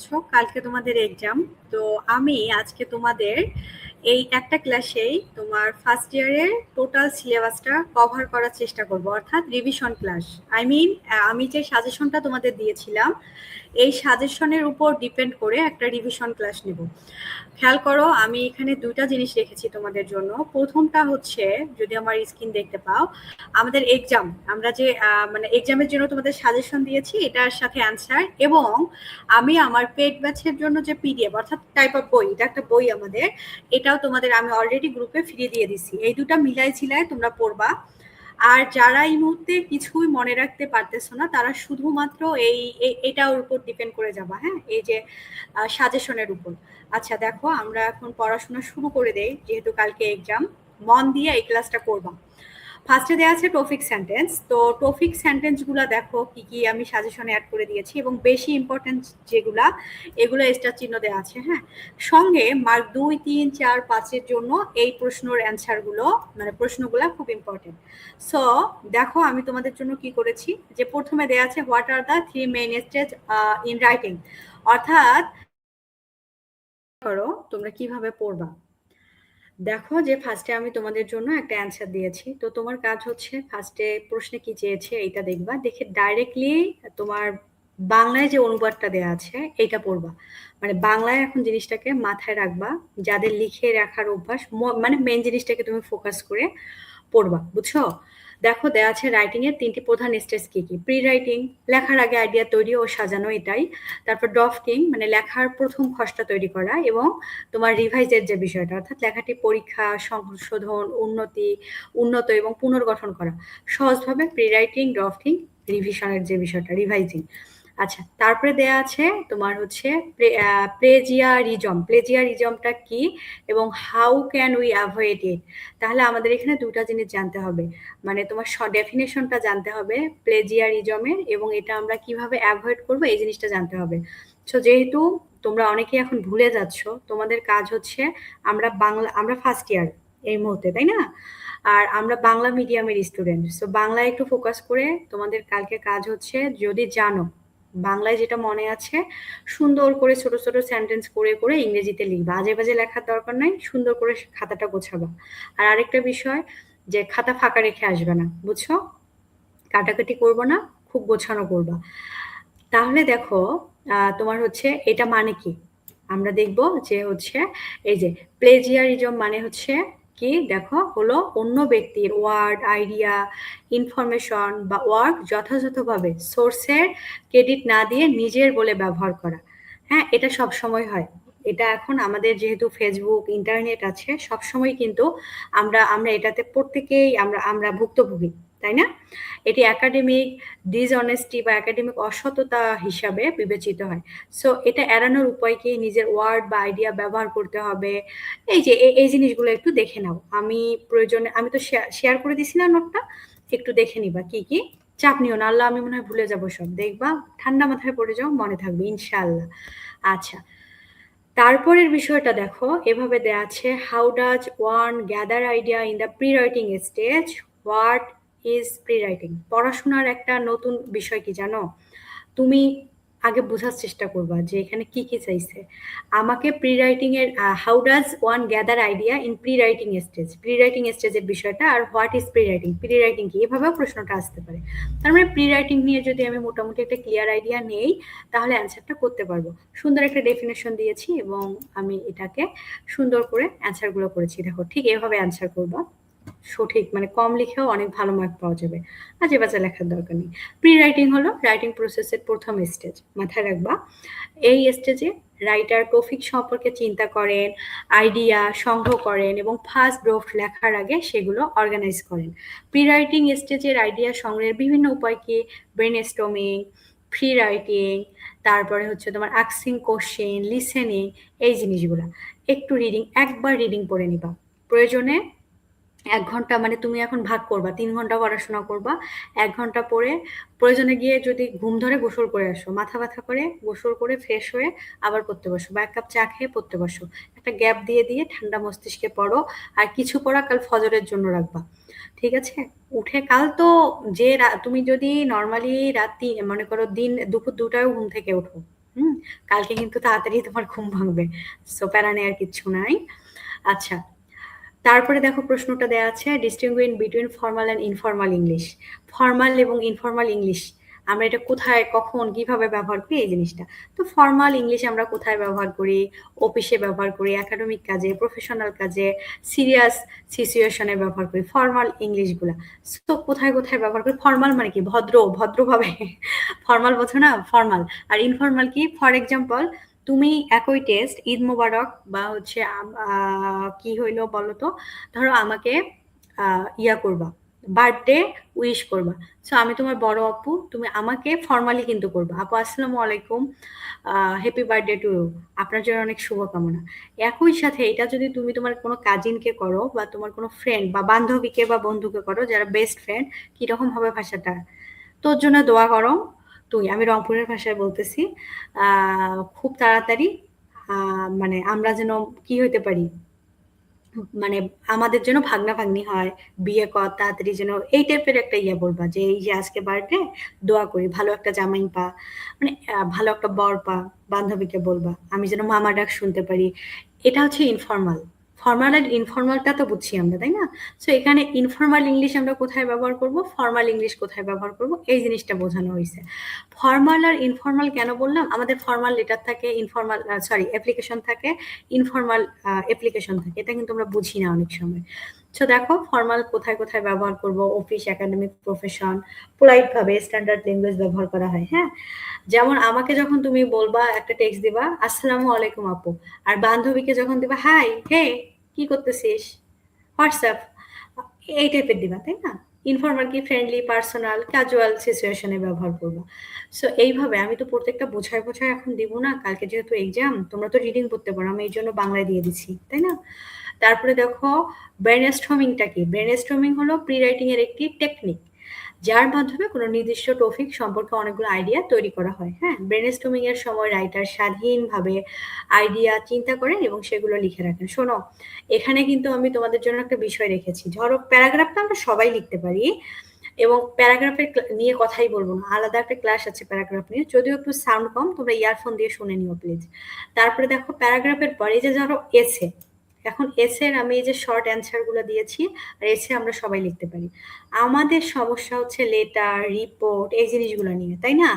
যাচ্ছ, কালকে তোমাদের এক্সাম। তো আমি আজকে তোমাদের এই একটা ক্লাসেই তোমার ফার্স্ট ইয়ারের টোটাল সিলেবাসটা কভার করার চেষ্টা করব, অর্থাৎ রিভিশন ক্লাস। আমি যে সাজেশনটা তোমাদের দিয়েছিলাম, এই সাজেশনের উপর ডিপেন্ড করে একটা রিভিশন ক্লাস নেব। খেয়াল করো, আমি এখানে দুইটা জিনিস রেখেছি তোমাদের জন্য। প্রথমটা হচ্ছে, যদি আমার স্ক্রিন দেখতে পাও, আমাদের এক্সাম, আমরা যে মানে এক্সামের জন্য তোমাদের সাজেশন দিয়েছি, এটার সাথে অ্যান্সার, এবং আমি আমার পেড ব্যাচের জন্য যে পিডিএফ অর্থাৎ টাইপ অফ বই, এটা একটা বই আমাদের, এটাও তোমাদের আমি অলরেডি গ্রুপে ফ্রি দিয়ে দিছি। এই দুটা মিলাই ছিলাই তোমরা পড়বা। আর যারা এই মুহূর্তে কিছুই মনে রাখতে পারতেছো না, তারা শুধুমাত্র এটার উপর ডিপেন্ড করে যাবা। হ্যাঁ, এই যে সাজেশনের উপর। আচ্ছা দেখো, আমরা এখন পড়াশোনা শুরু করে দেই, যেহেতু কালকে এক্সাম। মন দিয়ে এই ক্লাসটা করবা। ফার্স্টে দেওয়া আছে টপিক সেন্টেন্স। তো টপিক সেন্টেন্স গুলা দেখো কি কি আমি সাজেশনে অ্যাড করে দিয়েছি, এবং বেশি ইম্পর্টেন্ট যেগুলা, এগুলো স্টার চিহ্ন দেওয়া আছে। হ্যাঁ, সঙ্গে মার্ক 2, 3, 4, 5-এর জন্য এই প্রশ্নের অ্যান্সার গুলো, মানে প্রশ্নগুলা খুব ইম্পর্টেন্ট। সো দেখো আমি তোমাদের জন্য কি করেছি, যে প্রথমে দেওয়া আছে what are the 3 main stage in writing, অর্থাৎ করো তোমরা কিভাবে পড়বা। দেখো যে ফার্স্টে আমি তোমাদের জন্য একটা অ্যান্সার দিয়েছি। তো তোমার কাজ হচ্ছে ফার্স্টে প্রশ্নে কি চেয়েছে এইটা দেখবা, দেখে ডাইরেক্টলি তোমার বাংলায় যে অনুবাদটা দেওয়া আছে এইটা পড়বা। মানে বাংলায় এখন জিনিসটাকে মাথায় রাখবা। যাদের লিখে রাখার অভ্যাস, মানে মেন জিনিসটাকে তুমি ফোকাস করে পড়বা, বুঝছো? দেখো দেয়া আছে রাইটিং এর 3টি প্রধান স্টেজ কি কি। প্রি রাইটিং, লেখার আগে আইডিয়া তৈরি ও সাজানো, এটাই। তারপর ড্রাফটিং, মানে লেখার প্রথম খসড়া তৈরি করা, এবং তোমার রিভাইজের যে বিষয়টা, অর্থাৎ লেখাটি পরীক্ষা, সংশোধন, উন্নত এবং পুনর্গঠন করা সহজভাবে। প্রি রাইটিং, ড্রাফটিং, রিভিশনের যে বিষয়টা, রিভাইজিং। আচ্ছা, তারপরে দেয়া আছে তোমার হচ্ছে প্লেজিয়ারিজম। প্লেজিয়ারিজমটা কি এবং হাউ ক্যান উই অ্যাভয়েড ইট। তাহলে আমাদের এখানে দুটা জিনিস জানতে হবে, মানে তোমার ডেফিনেশনটা জানতে হবে প্লেজিয়ারিজমের, এবং এটা আমরা কিভাবে অ্যাভয়েড করবো এই জিনিসটা জানতে হবে। সো যেহেতু তোমরা অনেকেই এখন ভুলে যাচ্ছ, তোমাদের কাজ হচ্ছে, আমরা ফার্স্ট ইয়ার এই মুহূর্তে, তাই না? আর আমরা বাংলা মিডিয়ামের স্টুডেন্ট, সো বাংলায় একটু ফোকাস করে তোমাদের কালকে কাজ হচ্ছে, যদি জানো বাংলায় যেটা মনে আছে, সুন্দর করে ছোট ছোট সেন্টেন্স করে করে ইংরেজিতে লিখবা। আজে বাজে লেখার দরকার নাই, সুন্দর করে খাতাটা গোছাবা। আর আরেকটা বিষয়, যে খাতা ফাঁকা রেখে আসবে না, বুঝছো? কাটাকাটি করবো না, খুব গোছানো করবা। তাহলে দেখো, তোমার হচ্ছে এটা মানে কি, আমরা দেখব যে হচ্ছে, এই যে প্লেজিয়ারিজম মানে হচ্ছে কি, দেখো হলো অন্য ব্যক্তির ওয়ার্ড, আইডিয়া, ইনফরমেশন বা ওয়ার্ক যথাযথভাবে সোর্সের ক্রেডিট না দিয়ে নিজের বলে ব্যবহার করা। হ্যাঁ, এটা সব সময় হয়। এটা এখন আমাদের যেহেতু ফেসবুক, ইন্টারনেট আছে, সবসময় কিন্তু আমরা আমরা এটাতে প্রত্যেকেই আমরা আমরা ভুক্তভোগী, তাই না? এটি একাডেমিক ডিসঅনেস্টি বা একাডেমিক অসততা হিসাবে বিবেচিত হয়। সো এটা এড়ানোর উপায় কি, নিজের ওয়ার্ড বা আইডিয়া ব্যবহার করতে হবে। এই যে এই জিনিসগুলো একটু দেখে নাও। আমি প্রয়োজনে, আমি তো শেয়ার করে দিছি না নোটটা, একটু দেখে নিবা কি কি। চাপ নিও না, আল্লাহ আমি মনে হয় ভুলে যাবো সব, দেখবা ঠান্ডা মাথায় পড়ে যাও, মনে থাকবে ইনশাআল্লাহ। আচ্ছা, তারপরের বিষয়টা দেখো, এভাবে দেয়া আছে, how does one gather idea in the pre writing stage. What is pre writing? পড়াশোনার একটা নতুন বিষয় কি জানো? তুমি আগে বোঝার চেষ্টা করবা যে এখানে কি কি চাইছে। আমাকে প্রি রাইটিং এর how does one gather idea in pre writing stage, pre writing স্টেজের বিষয়টা, আর what is pre writing, pre writing কি, এভাবেও প্রশ্নটা আসতে পারে। তার মানে প্রি রাইটিং নিয়ে যদি আমি মোটামুটি একটা ক্লিয়ার আইডিয়া নেই, তাহলে অ্যান্সারটা করতে পারবো। সুন্দর একটা ডেফিনেশন দিয়েছি, এবং আমি এটাকে সুন্দর করে অ্যান্সারগুলো করেছি। দেখো ঠিক এভাবে অ্যান্সার করবা, সঠিক, মানে কম লিখেও অনেক ভালো মার্ক পাওয়া যাবে। আজে বাজে লেখার দরকার নেই। প্রি রাইটিং হলো রাইটিং প্রসেসের প্রথম স্টেজ, মাথায় রাখবা। এই স্টেজে রাইটার টপিক সম্পর্কে চিন্তা করেন, আইডিয়া সংগ্রহ করেন, এবং ফার্স্ট ড্রাফট লেখার আগে সেগুলো অর্গানাইজ করেন। প্রি রাইটিং স্টেজের আইডিয়া সংগ্রহের বিভিন্ন উপায় কি, ব্রেন স্টর্মিং, ফ্রি রাইটিং, তারপরে হচ্ছে তোমার আস্কিং কোশ্চেন, লিসেনিং, এই জিনিসগুলো। একটু রিডিং, একবার রিডিং পড়ে নিবা। প্রয়োজনে ১ ঘন্টা, মানে তুমি এখন ভাগ করবা, ৩ ঘন্টা পড়াশোনা করবা, ১ ঘন্টা পড়ে প্রয়োজনে গিয়ে যদি ঘুম ধরে গোসল করে আসো, মাথা ব্যথা করে গোসল করে ফ্রেশ হয়ে আবার পড়তে বসো, বা ১ কাপ চা খেয়ে পড়তে বসো। একটা গ্যাপ দিয়ে দিয়ে ঠান্ডা মস্তিষ্কে পড়ো। আর কিছু পড়া কাল ফজরের জন্য রাখবা। ঠিক আছে? উঠে কাল তো, তুমি যদি নরমালি রাত্রি, মনে করো দিন দুপুর ২টায়ও ঘুম থেকে ওঠো, কালকে কিন্তু তাড়াতাড়ি তোমার ঘুম ভাঙবে, সো প্যারা নেওয়ার কিচ্ছু নাই। আচ্ছা, তারপরে দেখো প্রশ্নটা দেয়া আছে distinguish between formal and informal English. Formal এবং ইনফর্মাল ইংলিশ আমরা এটা কোথায়, কখন, কিভাবে ব্যবহার করি এই জিনিসটা। তো ফর্মাল ইংলিশ আমরা কোথায় ব্যবহার করি? অফিসে ব্যবহার করি, একাডেমিক কাজে, প্রফেশনাল কাজে, সিরিয়াস সিচুয়েশনে ব্যবহার করি ফর্মাল ইংলিশগুলা। তো কোথায় কোথায় ব্যবহার করি? ফর্মাল মানে কি? ভদ্রভাবে ফর্মাল বোঝো না? ফর্মাল। আর ইনফর্মাল কি? ফর এক্সাম্পল, তুমি একই টেস্ট ঈদ মোবারক বা হচ্ছে কি হইলো বলো তো, ধরো আমাকে ইয়া করবা, বার্থডে উইশ করবা। সো আমি তোমার বড় আপু, তুমি আমাকে ফর্মালি কিন্তু করবা, আপু আসসালামু আলাইকুম, হ্যাপি বার্থডে টু ইউ, আপনার জন্য অনেক শুভকামনা। একই সাথে এটা যদি তুমি তোমার কোনো কাজিনকে করো বা তোমার কোনো ফ্রেন্ড বা বান্ধবীকে বা বন্ধুকে করো যারা বেস্ট ফ্রেন্ড, কিরকম হবে ভাষাটা? তোর জন্য দোয়া করো, তুই, আমি রংপুরের ভাষায় বলতেছি, খুব তাড়াতাড়ি মানে আমরা যেন কি হইতে পারি, মানে আমাদের যেন ভাগ্নাভাগ্নি হয়, বিয়ে কর তাড়াতাড়ি, যেন এই টাইপের একটা ইয়ে বলবা যে এই যে আজকে বার্থডে, দোয়া করি ভালো একটা জামাই পা, মানে ভালো একটা বর পা। বান্ধবীকে বলবা আমি যেন মামা ডাক শুনতে পারি। এটা হচ্ছে ইনফর্মাল। ফর্মাল আর ইনফর্মালটা তো বুঝছি আমরা, তাই না? সো এখানে ইনফর্মাল ইংলিশ আমরা কোথায় ব্যবহার করব, ফর্মাল ইংলিশ কোথায় ব্যবহার করব, এই জিনিসটা বোঝানো হয়েছে। ফর্মাল আর ইনফর্মাল কেন বললাম? আমাদের ফর্মাল লেটার থাকে, ইনফর্মাল সরি অ্যাপ্লিকেশন থাকে, ইনফর্মাল অ্যাপ্লিকেশন থাকে। এটা কিন্তু আমরা বুঝি না অনেক সময়। সো দেখো ফর্মাল কোথায় কোথায় ব্যবহার করব, অফিস, একাডেমিক, প্রফেশন, পোলাইট ভাবে স্ট্যান্ডার্ড ল্যাঙ্গুয়েজ ব্যবহার করা হয়। হ্যাঁ, যেমন আমাকে যখন তুমি বলবা, একটা টেক্সট দিবা আসসালামু আলাইকুম আপু, আর বান্ধবীকে যখন দিবা হাই হে কি করতেছিস, হোয়াটসঅ্যাপ, এই টাইপের দিবা, তাই না? ইনফর্মাল কি? ফ্রেন্ডলি, পার্সোনাল, ক্যাজুয়াল সিচুয়েশনে ব্যবহার করবা। সো এইভাবে আমি তো প্রত্যেকটা বোঝায় বোঝায় এখন দিব না, কালকে যেহেতু এক্সাম, তোমরা তো রিডিং করতে পারো, আমি এই জন্য বাংলায় দিয়ে দিচ্ছি, তাই না? তারপরে দেখো ব্রেনস্টর্মিংটা কি? ব্রেনস্টর্মিং হলো প্রি রাইটিং এর একটি টেকনিক, যার মাধ্যমে কোনো নির্দিষ্ট টপিক সম্পর্কে অনেকগুলো আইডিয়া তৈরি করা হয়। হ্যাঁ, ব্রেনস্টর্মিং এর সময় রাইটার স্বাধীনভাবে আইডিয়া চিন্তা করেন এবং সেগুলো লিখে রাখেন। শোনো, এখানে কিন্তু আমি তোমাদের জন্য একটা বিষয় রেখেছি। ধরো প্যারাগ্রাফটা আমরা সবাই লিখতে পারি, এবং প্যারাগ্রাফের নিয়ে কথাই বলবো না, আলাদা একটা ক্লাস আছে প্যারাগ্রাফ নিয়ে, যদিও একটু সাউন্ড কম, তোমরা ইয়ারফোন দিয়ে শুনে নিও প্লিজ। তারপরে দেখো প্যারাগ্রাফের পরে যে ধরো এসে, এখন এসের আমি এই যে শর্ট অ্যান্সার গুলো দিয়েছি, আর এসে আমরা সবাই লিখতে পারি। আমাদের সমস্যা হচ্ছে লেটার, রিপোর্ট, এই জিনিসগুলো নিয়ে, তাই না?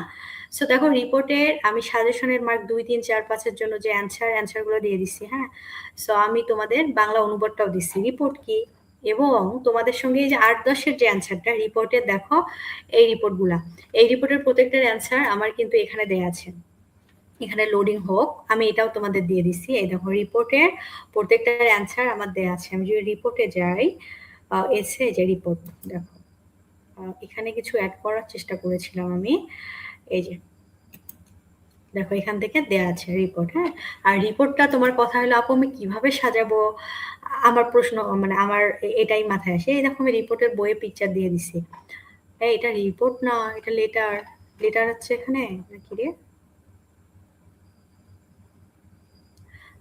সো দেখো রিপোর্টের আমি সাজেশনের মার্ক 2, 3, 4, 5 এর জন্য যে অ্যান্সার গুলো দিয়ে দিচ্ছি। হ্যাঁ, সো আমি তোমাদের বাংলা অনুবাদটাও দিচ্ছি, রিপোর্ট কি, এবং তোমাদের সঙ্গে এই যে 8, 10 এর যে অ্যান্সারটা রিপোর্টের, দেখো এই রিপোর্টগুলা, এই রিপোর্টের প্রত্যেকটার অ্যান্সার আমার কিন্তু এখানে দেয়া আছে। এখানে লোডিং হোক, আমি এটাও তোমাদের দিয়ে দিচ্ছি। এই দেখো রিপোর্টের প্রত্যেকটার অ্যান্সার আমার দেয়া আছে। আমি যদি রিপোর্টে যাই, এসে যে রিপোর্ট, দেখো এখানে কিছু অ্যাড করার চেষ্টা করেছিলাম আমি। এই যে দেখো এখান থেকে দেয়া আছে রিপোর্ট। হ্যাঁ, আর রিপোর্টটা তোমার কথা হলো আপু আমি কিভাবে সাজাবো, আমার প্রশ্ন, মানে আমার এটাই মাথায় আসে। এই দেখো আমি রিপোর্টের বইয়ে পিকচার দিয়ে দিছি। এটা রিপোর্ট না, এটা লেটার। লেটার হচ্ছে এখানে নাকি রে?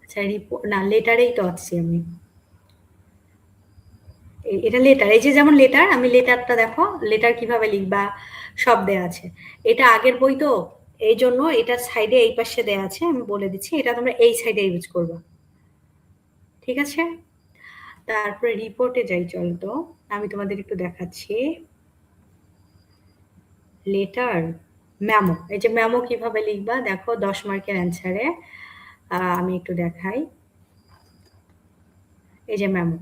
আচ্ছা রিপোর্ট না, লেটারেই তো আছি আমি। এটা লেটার, এই যে যেমন লেটার, আমি লেটারটা দেখো, লেটার কিভাবে লিখবা সব দেয়া আছে। এটা আগের বই তো, এই জন্য এটার সাইডে এই পাশে দেয়া আছে, আমি বলে দিচ্ছি এটা তোমরা এই সাইডে ইউজ করবা, ঠিক আছে? তারপরে রিপোর্টে যাই, চল তো আমি তোমাদের একটু দেখাচ্ছি। লেটার, মেমো, এই যে মেমো কিভাবে লিখবা দেখো 10 মার্কের অ্যান্সারে, আমি একটু দেখাই। এই যে মেমো,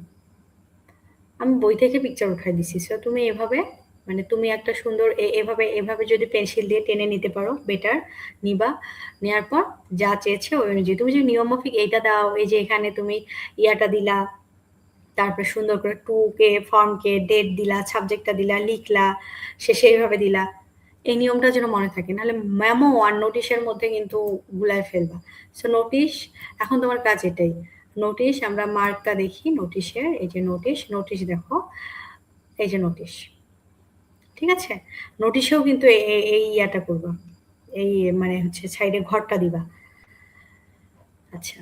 আমি বই থেকে পিকচার উঠাই দিছি। সো তুমি এভাবে, মানে তুমি একটা সুন্দর এভাবে এভাবে যদি পেন্সিল দিয়ে টেনে নিতে পারো বেটার, নিবা, নেওয়ার পর যা চেয়েছে ওই অনুযায়ী তুমি যে নিয়ম মাফিক এইটা দাও, এই যে এখানে তুমি ইয়াটা দিলা, তারপরে সুন্দর করে টু কে ফর্ম কে ডেট দিলা, সাবজেক্টটা দিলা, লিখলা, শেষে এইভাবে দিলা, এই নিয়মটা যেন মনে থাকে, নাহলে মেমো আর নোটিশের মধ্যে কিন্তু গুলায় ফেলবা। সো নোটিশ, এখন তোমার কাজ এটাই। নোটিশ, আমরা মার্কটা দেখি নোটিশের, এই যে নোটিশ, নোটিশ দেখো, এই যে নোটিশ, ঠিক আছে? নোটিশেও কিন্তু এই ইয়াটা করবা, এই মানে হচ্ছে সাইডে ঘরটা দিবা। আচ্ছা,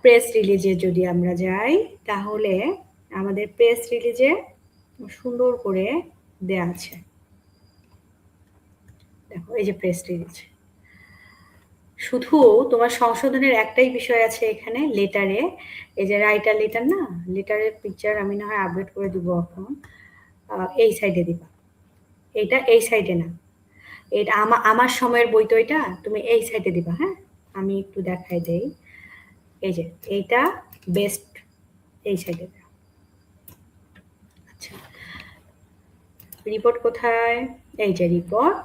প্রেস রিলিজে যদি আমরা যাই, তাহলে আমাদের প্রেস রিলিজে সুন্দর করে দেয়া আছে। দেখো এই যে প্রেস রিলিজ, শুধু তোমার সংশোধনের একটাই বিষয় আছে এখানে, লেটারে। এই যে রাইটার লেটার না, লেটারের পিকচার আমি না হয় আপডেট করে দিব এখন। এই সাইডে দিবা, এইটা এই সাইডে না, এটা আমার সময়ের বই তো, এটা তুমি এই সাইডে দিবা। হ্যাঁ, আমি একটু দেখাই দেই। এই যে এইটা বেস্ট, এই সাইডে। আচ্ছা, রিপোর্ট কোথায়? এই যে রিপোর্ট,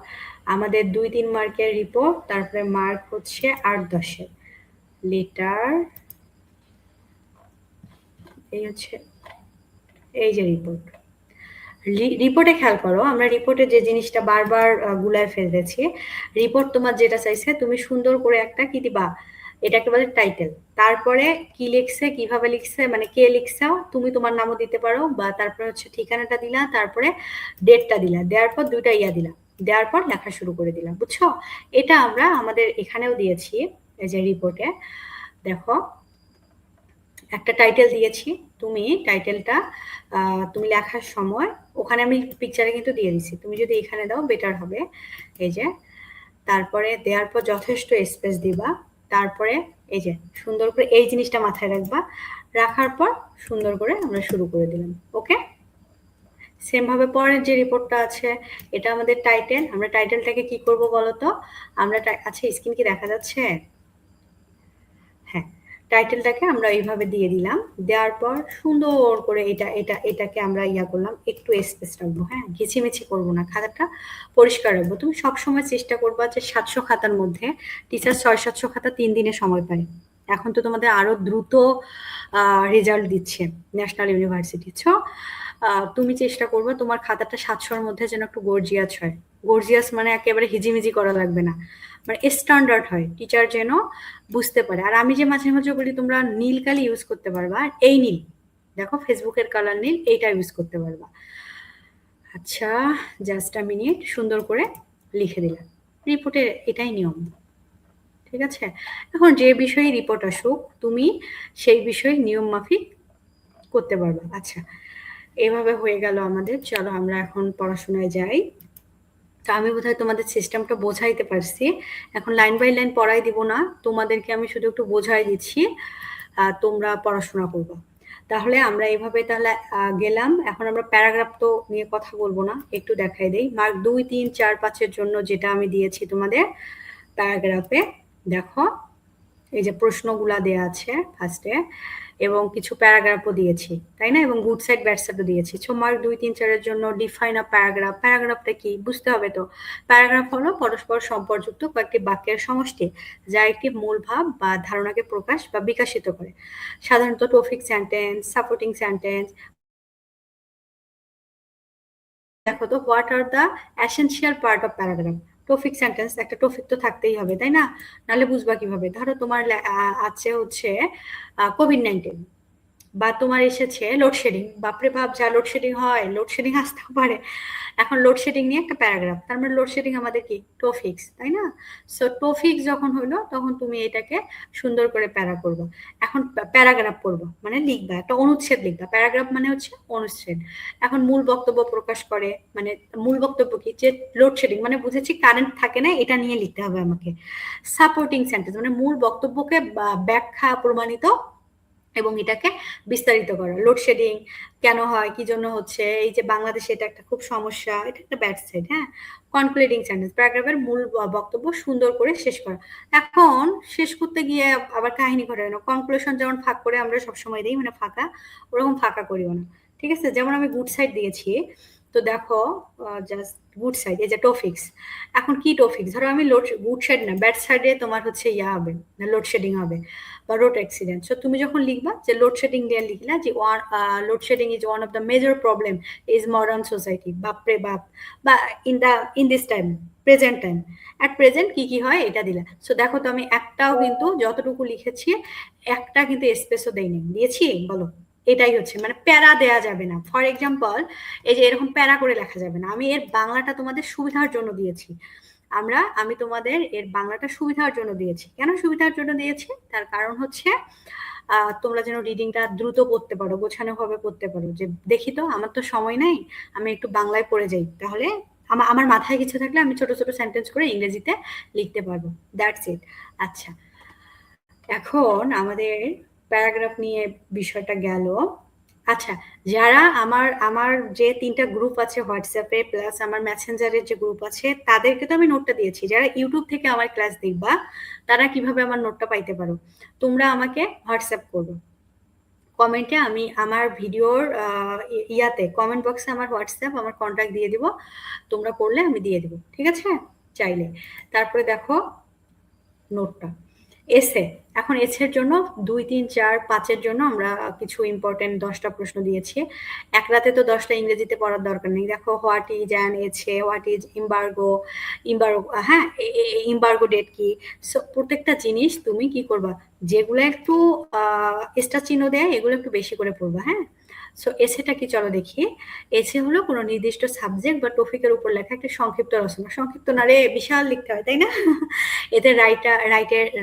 আমাদের 2-3 মার্কের রিপোর্ট, তারপরে মার্ক হচ্ছে 8-10-এর লেটার। এই হচ্ছে, এই যে রিপোর্ট। রিপোর্টে খেয়াল করো, আমরা রিপোর্টে যে জিনিসটা বারবার গুলায় ফেলতেছি, রিপোর্ট তোমার যেটা চাইছে তুমি সুন্দর করে একটা কি দিবা, এটাকে বলে টাইটেল। তারপরে কি লিখছে, কিভাবে লিখছে, মানে কে লিখছে, তুমি তোমার নামও দিতে পারো, বা তারপরে হচ্ছে ঠিকানাটা দিলা, তারপরে ডেটটা দিলা, দেওয়ার পর দুইটা ইয়া দিলা, দেওয়ার পর লেখা শুরু করে দিলাম, বুঝছো? এটা আমরা আমাদের এখানেও দিয়েছি, এই যে রিপোর্টে দেখো একটা টাইটেল দিয়েছি। তুমি টাইটেলটা তুমি লেখার সময়, ওখানে আমি পিকচারে কিন্তু দিয়ে দিছি, তুমি যদি এখানে দাও বেটার হবে। এই যে, তারপরে দেওয়ার পর যথেষ্ট স্পেস দিবা, তারপরে এই যে সুন্দর করে এই জিনিসটা মাথায় রাখবা, রাখার পর সুন্দর করে আমরা শুরু করে দিলাম। ওকে, সেম ভাবে পরের যে রিপোর্টটা আছে, এটা আমাদের টাইটেল। আমরা টাইটেলটাকে কি করব বলো তো? আমরা আচ্ছা, স্ক্রিন কি দেখা যাচ্ছে? হ্যাঁ, টাইটেলটাকে আমরা এইভাবে দিয়ে দিলাম, দেওয়ার পর সুন্দর করে এটাকে আমরা ইয়া করলাম, একটু স্পেস রাখবো। হ্যাঁ, ঘিচিমিচি করবো না, খাতাটা পরিষ্কার রাখবো। তুমি সবসময় চেষ্টা করবা যে 700 খাতার মধ্যে, টিচার 600-700 খাতা 3 দিনে সময় পায়। এখন তো তোমাদের আরো দ্রুত রেজাল্ট দিচ্ছে ন্যাশনাল ইউনিভার্সিটি। তুমি চেষ্টা করবে তোমার খাতাটা 700-র মধ্যে যেন একটু গর্জিয়াস হয়। গর্জিয়াস মানে একেবারে হিজিমিজি করা লাগবে না, মানে স্ট্যান্ডার্ড হয়, টিচার যেন বুঝতে পারে। আর আমি যে মাঝে মাঝে বলি তোমরা নীল কালি ইউজ করতে পারবা, আর এই নীল দেখো ফেসবুকের কালার নীল, এইটা ইউজ করতে পারবা। আচ্ছা, জাস্ট আ মিনিট, সুন্দর করে লিখে দিলাম। রিপোর্টের এটাই নিয়ম, ঠিক আছে? এখন যে বিষয়ে রিপোর্ট আসুক, তুমি সেই বিষয়ে নিয়ম মাফিক করতে পারবা। আচ্ছা, এভাবে হয়ে গেল আমাদের। চলো আমরা এখন পড়াশোনায় যাই। তো আমি বোধহয় তোমাদের সিস্টেমটা বোঝাইতে পারছি। এখন লাইন বাই লাইন পড়াই দিব না, তোমাদেরকে আমি শুধু একটু বোঝাই দিচ্ছি, তোমরা পড়াশোনা করবা। তাহলে আমরা এইভাবে তাহলে গেলাম। এখন আমরা প্যারাগ্রাফ তো নিয়ে কথা বলবো না, একটু দেখাই দেই। মার্ক 2, 3, 4, 5-এর জন্য যেটা আমি দিয়েছি তোমাদের প্যারাগ্রাফে, দেখো এই যে প্রশ্নগুলা দেয়া আছে ফার্স্টে, এবং কিছু প্যারাগ্রাফও দিয়েছি, তাই না? এবং গুড সাইড ব্যাড সাইডও দিয়েছি। মার্ক 2, 3, 4-এর জন্য ডিফাইন আ প্যারাগ্রাফ। প্যারাগ্রাফটা কি বুঝতে হবে তো। প্যারাগ্রাফ হলো পরস্পর সম্পর্কযুক্ত কয়েকটি বাক্যের সমষ্টি, যা একটি মূল ভাব বা ধারণাকে প্রকাশ বা বিকাশিত করে। সাধারণত টপিক সেন্টেন্স, সাপোর্টিং সেন্টেন্স। দেখো তো, what are the essential part of paragraph. Topic sentence, একটা টপিক তো থাকতেই হবে, তাই না? নাহলে বুঝবা কিভাবে? ধরো তোমার আছে হচ্ছে কোভিড-19, বা তোমার এসেছে লোডশেডিং। বাপরে বাপ, যা লোডশেডিং হয়, লোডশেডিং আসতেও পারে। এখন লোডশেডিং নিয়ে একটা প্যারাগ্রাফ, তার মানে লোডশেডিং আমাদের কি টপিকস, তাই না? সো টপিকস যখন হলো, তখন তুমি এটাকে সুন্দর করে প্যারা করবা। এখন প্যারাগ্রাফ করবা মানে লিখবা, একটা অনুচ্ছেদ লিখবা। প্যারাগ্রাফ মানে হচ্ছে অনুচ্ছেদ। এখন মূল বক্তব্য প্রকাশ করে, মানে মূল বক্তব্য কি, যে লোডশেডিং মানে বুঝেছি কারেন্ট থাকে না, এটা নিয়ে লিখতে হবে আমাকে। সাপোর্টিং সেন্টেন্স মানে মূল বক্তব্যকে ব্যাখ্যা প্রমাণিত এবং এটাকে বিস্তারিত করা। লোডশেডিং কেন হয়, কি জন্য হচ্ছে, এই যে বাংলাদেশে এটা একটা খুব সমস্যা, এটা একটা ব্যাড সাইড। হ্যাঁ, কনক্লুডিং সেন্টেন্স, প্যারাগ্রাফের মূল বক্তব্য সুন্দর করে শেষ করা। এখন শেষ করতে গিয়ে আবার কাহিনী ঘটে না। কনক্লুশন যেমন ফাঁক করে আমরা সবসময় দিই, মানে ফাঁকা, ওরকম ফাঁকা করিও না, ঠিক আছে? যেমন আমি গুড সাইড দিয়েছি, তো দেখো জাস্ট গুড সাইড, এই যে টপিক্স। এখন কি টপিক্স, ধরো আমি গুড সাইড না, ব্যাড সাইডে তোমার হচ্ছে ইয়া হবে, লোডশেডিং হবে বা রোড অ্যাক্সিডেন্ট। সো তুমি যখন লিখবা যে লোডশেডিং দিয়ে লিখলা যে load shedding is one of the major problem is modern society, বাপরে বাপ, বা in this time, present time, at present কি কি হয় এটা দিলা। সো দেখো তো আমি একটাও কিন্তু যতটুকু লিখেছি, একটা কিন্তু স্পেসও দেইনি, দিয়েছি বলো? এটাই হচ্ছে মানে প্যারা দেয়া যাবে না। ফর এক্সাম্পল, এই যে এরকম প্যারা করে লেখা যাবে না। আমি এর বাংলাটা তোমাদের সুবিধার জন্য দিয়েছি। আমি তোমাদের এর বাংলাটা সুবিধার জন্য দিয়েছি। কেন সুবিধার জন্য দিয়েছি? তার কারণ হচ্ছে তোমরা যেন রিডিংটা দ্রুত পড়তে পারো, গোছানো ভাবে পড়তে পারো। যে দেখি তো, আমার তো সময় নাই, আমি একটু বাংলায় পড়ে যাই, তাহলে আমার মাথায় কিছু থাকলে আমি ছোট ছোট সেন্টেন্স করে ইংরেজিতে লিখতে পারবো। That's it. আচ্ছা, এখন আমাদের প্যারাগ্রাফ নিয়ে বিষয়টা গেল। আচ্ছা, যারা আমার যে ৩ টা গ্রুপ আছে WhatsApp এ প্লাস আমার মেসেঞ্জারের যে গ্রুপ আছে তাদেরকে তো আমি নোটটা দিয়েছি। যারা YouTube থেকে আমার ক্লাস দেখবা তারা কিভাবে আমার নোটটা পাইতে পারো? তোমরা আমাকে WhatsApp করবে। কমেন্টে আমি আমার ভিডিওর ইয়াতে কমেন্ট বক্সে আমার WhatsApp আমার কন্টাক্ট দিয়ে দিব। তোমরা করলে আমি দিয়ে দিব। ঠিক আছে? চাইলে। তারপরে দেখো নোটটা। এসে। এখন এসের জন্য ২, ৩, ৪, ৫ এর জন্য আমরা কিছু ইম্পোর্টেন্ট ১০ টা প্রশ্ন দিয়েছি। এক রাতে তো ১০ টা ইংরেজিতে পড়ার দরকার নেই। দেখো হোয়াট ইজ অ্যান এছে, হোয়াট ইজ এমবার্গো, হ্যাঁ? এমবার্গো ডেট কি? সো প্রত্যেকটা জিনিস তুমি কি করবা? যেগুলো একটু আ স্টার চিহ্ন দেয় এগুলো একটু বেশি করে পড়বা, হ্যাঁ? সো এসেটা কি চলো দেখি। এসে হলো কোনো নির্দিষ্ট সাবজেক্ট বা টপিকের উপর লেখা একটা সংক্ষিপ্ত রচনা। সংক্ষিপ্ত না রে, বিশাল লিখতে হয়, তাই না? এতে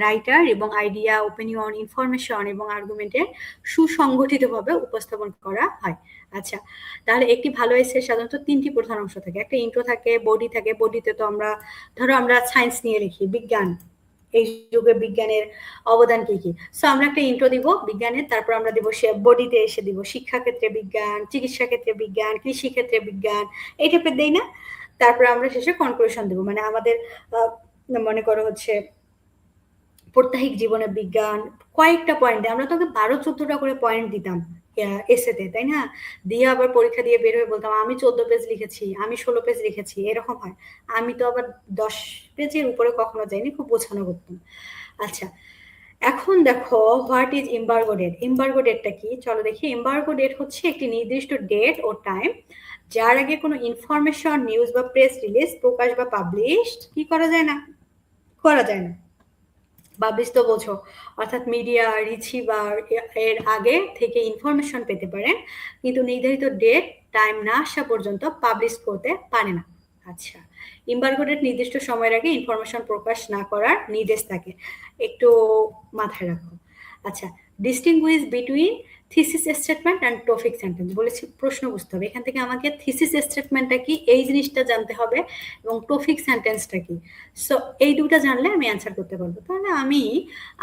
রাইটার এবং আইডিয়া, ওপিনিয়ন, ইনফরমেশন এবং আর্গুমেন্টের সুসংগঠিতভাবে উপস্থাপন করা হয়। আচ্ছা, তাহলে একটি ভালো এসে সাধারণত ৩ টি প্রধান অংশ থাকে। একটা ইন্ট্রো থাকে, বডি থাকে। বডিতে তো আমরা সায়েন্স নিয়ে লিখি, বিজ্ঞান। এই যুগে বিজ্ঞানের অবদান কি কি? সো আমরা একটা ইন্ট্রো দিব বিজ্ঞানের, তারপর আমরা দিব বডিতে এসে দিব শিক্ষা ক্ষেত্রে বিজ্ঞান, চিকিৎসা ক্ষেত্রে বিজ্ঞান, কৃষি ক্ষেত্রে বিজ্ঞান, এই টাইপের দেই না? তারপরে আমরা শেষে কনক্লুশন দিব, মানে আমাদের মনে করো হচ্ছে প্রত্যাহিক জীবনে বিজ্ঞান, কয়েকটা পয়েন্ট দেয়। আমরা তোকে ১২-১৪টা করে পয়েন্ট দিতাম এসেতে, তাই না? দিয়ে আবার পরীক্ষা দিয়ে বের হয়ে বলতাম আমি ১৪ পেজ লিখেছি, আমি ১৬ পেজ লিখেছি, এরকম হয়। আমি তো আবার ১০ পেজের উপরে কখনো যাইনি, খুব বোঝানো করতাম। আচ্ছা, এখন দেখো what is embargo date. Embargo ডেটটা কি? চলো দেখি। এমবার্গো ডেট হচ্ছে একটি নির্দিষ্ট ডেট ও টাইম যার আগে কোনো ইনফরমেশন, নিউজ বা প্রেস রিলিজ, প্রকাশ বা পাবলিশ কি করা যায় না? করা যায় না। পাবলিশ তো বোঝো, অর্থাৎ মিডিয়া রিসিভার এর আগে থেকে ইনফরমেশন পেতে পারেন, কিন্তু নির্ধারিত ডেট টাইম না আসা পর্যন্ত পাবলিশ করতে পারে না। আচ্ছা, এমবার্গো ডেট নির্দিষ্ট সময়ের আগে ইনফরমেশন প্রকাশ না করার নির্দেশ থাকে, একটু মাথায় রাখো। আচ্ছা, distinguish between thesis statement and topic sentence বলেছি, প্রশ্ন বুঝতে হবে। এখান থেকে আমাকে থিসিস স্টেটমেন্টটা কি এই জিনিসটা জানতে হবে এবং টপিক সেন্টেন্সটা কি। সো এই দুটা জানলে আমি অ্যান্সার করতে পারবো। তাহলে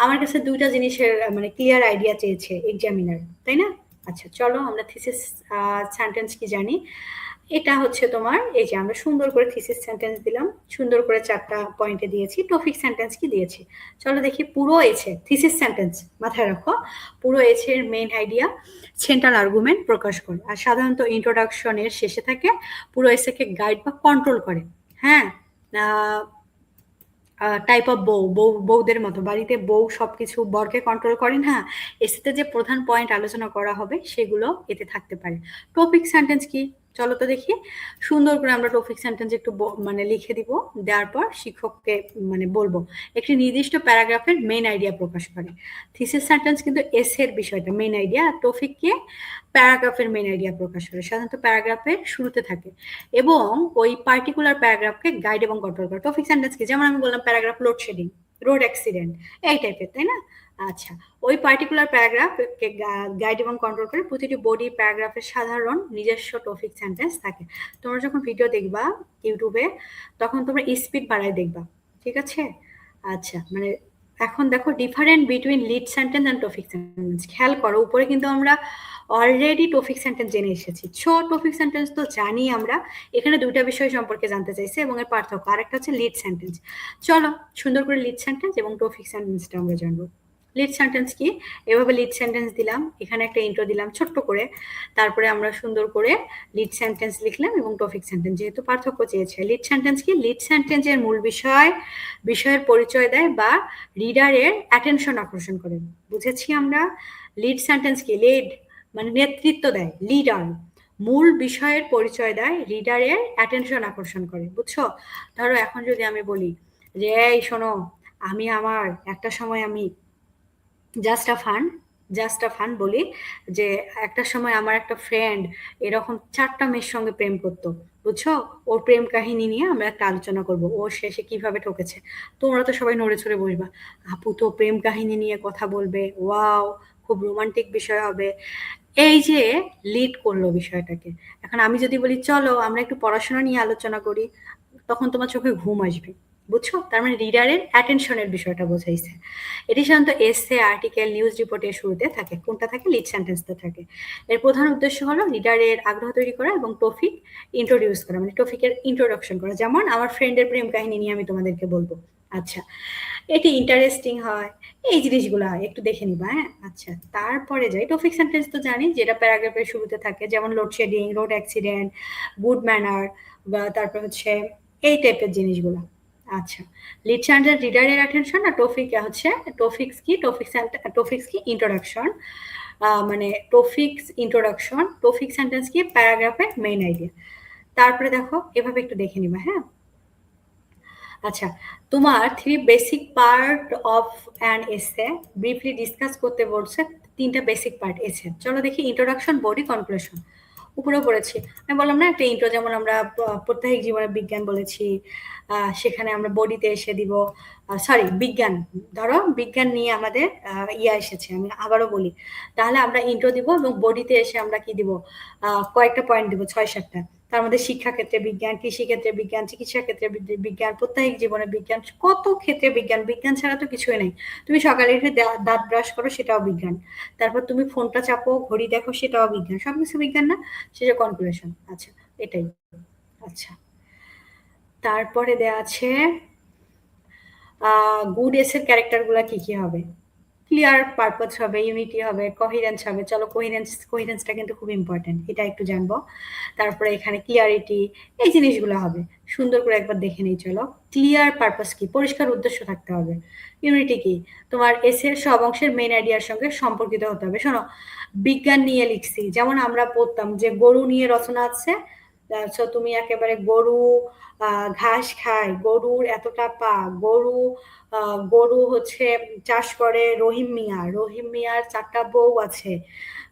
আমার কাছে ২ টা জিনিসের মানে ক্লিয়ার আইডিয়া চেয়েছে এক্সামিনার, তাই না? আচ্ছা, চলো আমরা থিসিস সেন্টেন্স কি জানি। এটা হচ্ছে তোমার এই যে আমরা সুন্দর করে থিসিস সেন্টেন্স দিলাম, সুন্দর করে ৪ টা পয়েন্টে দিয়েছি। টপিক সেন্টেন্স কি দিয়েছি? চলো দেখি। পুরো এসে থিসিস সেন্টেন্স মাথায় রাখো। পুরো এসের মেইন আইডিয়া, সেন্ট্রাল আর্গুমেন্ট প্রকাশ করে আর সাধারণত ইন্ট্রোডাকশনের শেষে থাকে। পুরো এসেকে গাইড বা কন্ট্রোল করে। হ্যাঁ, টাইপ অফ বউদের মতো বাড়িতে বউ সবকিছু বরকে কন্ট্রোল করেন। হ্যাঁ, এসেতে যে প্রধান পয়েন্ট আলোচনা করা হবে সেগুলো এতে থাকতে পারে। টপিক সেন্টেন্স কি? চলো তো দেখি। সুন্দর করে আমরা টপিক সেন্টেন্স একটু মানে লিখে দিব, দেওয়ার পর শিক্ষককে মানে বলবো একটি নির্দিষ্ট প্যারাগ্রাফের মেইন আইডিয়া প্রকাশ করে। থিসিস সেন্টেন্স কিন্তু এসের বিষয়টা মেইন আইডিয়া, আর টপিককে প্যারাগ্রাফের মেইন আইডিয়া প্রকাশ করে, সাধারণত প্যারাগ্রাফের শুরুতে থাকে এবং ওই পার্টিকুলার প্যারাগ্রাফকে গাইড এবং কন্ট্রোল করে। টপিক সেন্টেন্স কি? যেমন আমি বললাম প্যারাগ্রাফ লোডশেডিং, রোড অ্যাক্সিডেন্ট, এই টাইপের, তাই না? আচ্ছা, ওই পার্টিকুলার প্যারাগ্রাফকে গাইড এবং কন্ট্রোল করে। প্রতিটি বডি প্যারাগ্রাফের সাধারণ নিজস্ব টপিক সেন্টেন্স থাকে। তোমরা যখন ভিডিও দেখবা ইউটিউবে তখন তোমরা স্পিড বাড়ায় দেখবা, ঠিক আছে? আচ্ছা, মানে এখন দেখো different between lead sentence and topic sentence. খেয়াল করো, উপরে কিন্তু আমরা অলরেডি টপিক সেন্টেন্স জেনে এসেছি। টপিক সেন্টেন্স তো জানি আমরা। এখানে ২ টা বিষয় সম্পর্কে জানতে চাইছে এবং এর পার্থক্য। আরেকটা হচ্ছে লিড সেন্টেন্স। চলো সুন্দর করে লিড সেন্টেন্স এবং টপিক সেন্টেন্সটা আমরা জানবো। লিড সেন্টেন্স কি? এভাবে লিড সেন্টেন্স দিলাম, এখানে একটা ইন্ট্রো দিলাম ছোট্ট করে, তারপরে আমরা সুন্দর করে লিড সেন্টেন্স লিখলাম এবং টপিক সেন্টেন্স, যেহেতু পার্থক্য চেয়েছে। লিড সেন্টেন্স কি? লিড সেন্টেন্সের মূল বিষয়ের পরিচয় দেয় বা রিডারের অ্যাটেনশন আকর্ষণ করে। বুঝেছি আমরা? লিড সেন্টেন্স কি? লিড মানে নেতৃত্ব দেয়, লিডার। মূল বিষয়ের পরিচয় দেয়, রিডারের অ্যাটেনশন আকর্ষণ করে। বুঝছো? ধরো এখন যদি আমি বলি যে এই শোনো, আমার একটা সময় আমি জাস্ট আ ফান বলি যে একটা সময় আমার একটা ফ্রেন্ড এরকম ৪ টা মেয়ের সঙ্গে প্রেম করতো। বুঝছো? ওর প্রেম কাহিনী নিয়ে আমরা একটা আলোচনা করব। ও শেষে কিভাবে ঠকেছে। তোমরা তো সবাই নড়ে চড়ে বসবা। আপু তো প্রেম কাহিনী নিয়ে কথা বলবে। ওয়াও! খুব রোমান্টিক বিষয় হবে। এই যে লিড করলো বিষয়টাকে। এখন আমি যদি বলি চলো আমরা একটু পড়াশোনা নিয়ে আলোচনা করি, তখন তোমার চোখে ঘুম আসবে। বুঝছো? তার মানে রিডারের অ্যাটেনশনের বিষয়টা বোঝাইছে। এটি সাধারণত এসে, আর্টিকেল, নিউজ রিপোর্টের শুরুতে থাকে। কোনটা থাকে? লিড সেন্টেন্সটা থাকে। এর প্রধান উদ্দেশ্য হলো রিডারের আগ্রহ তৈরি করা এবং টপিক ইন্ট্রোডিউস করা, মানে টপিকের ইন্ট্রোডাকশন করা। যেমন আমার ফ্রেন্ডের প্রেম কাহিনী নিয়ে আমি তোমাদেরকে বলবো। আচ্ছা, এটি ইন্টারেস্টিং হয়, এই জিনিসগুলো হয়, একটু দেখে নিবা। হ্যাঁ, আচ্ছা, তারপরে যাই টপিক সেন্টেন্স। তো জানি যেটা প্যারাগ্রাফের শুরুতে থাকে, যেমন load shedding, road accident, good manner, বা তারপর হচ্ছে এই টাইপের জিনিসগুলো। আচ্ছা, লিড সেন্টেন্স রিডারের অ্যাটেনশন, আর টপিক হচ্ছে টপিক্স কি ইন্ট্রোডাকশন, মানে টপিক্স ইন্ট্রোডাকশন, টপিক সেন্টেন্স কি প্যারাগ্রাফের মেইন আইডিয়া। তারপরে দেখো এভাবে একটু দেখে নিবা। হ্যাঁ, আচ্ছা, তোমার three basic part of an essay briefly discuss করতে বলছে। তিনটা বেসিক পার্ট এসে, চলো দেখি। Introduction, body, conclusion. উপরেও পড়েছি, আমি বললাম না একটা ইন্ট্রো, যেমন আমরা প্রত্যাহিক জীবনের বিজ্ঞান বলেছি, সেখানে আমরা বডিতে এসে দিব। সরি, বিজ্ঞান, ধরো বিজ্ঞান নিয়ে আমাদের ইয়া এসেছে, আমি আবারও বলি। তাহলে আমরা ইন্ট্রো দিব এবং বডিতে এসে আমরা কি দিব? কয়েকটা পয়েন্ট দিব, ৬-৭টা। তার মধ্যে শিক্ষাক্ষেত্রে বিজ্ঞান, কৃষিক্ষেত্রে বিজ্ঞান, চিকিৎসা ক্ষেত্রে বিজ্ঞান, প্রত্যাহিক জীবনে বিজ্ঞান, কত ক্ষেত্রে বিজ্ঞান। বিজ্ঞান ছাড়া তো কিছুই নেই। তুমি সকালে উঠে দাঁত ব্রাশ করো, সেটাও বিজ্ঞান। তারপর তুমি ফোনটা চাপো, ঘড়ি দেখো, সেটাও বিজ্ঞান। সবকিছু বিজ্ঞান না? সেটা কনক্লুশন। আচ্ছা, এটাই। আচ্ছা, তারপরে দেয়া আছে গুড এসের ক্যারেক্টার গুলা কি কি হবে? ক্লিয়ার পারপাস হবে, ইউনিটি হবে, কোহেরেন্স হবে। চলো, কোহেরেন্সটা কিন্তু খুব ইম্পর্টেন্ট, এটা একটু জানবো। তারপরে এখানে ক্লিয়ারিটি, এই জিনিসগুলো হবে। সুন্দর করে একবার দেখে নেই চলো। ক্লিয়ার পারপাস কি? পরিষ্কার উদ্দেশ্য থাকতে হবে। ইউনিটি কি? তোমার এসের সব অংশের মেইন আইডিয়ার সঙ্গে সম্পর্কিত হতে হবে। শোনো, বিজ্ঞান নিয়ে লিখছি, যেমন আমরা পড়তাম যে গরু নিয়ে রচনা আছে। সো তুমি একেবারে গরু ঘাস খায়, গরুর এতটা পা, গরু হচ্ছে চাষ করে রহিম মিয়া, রহিম মিয়ার 4টা বউ আছে,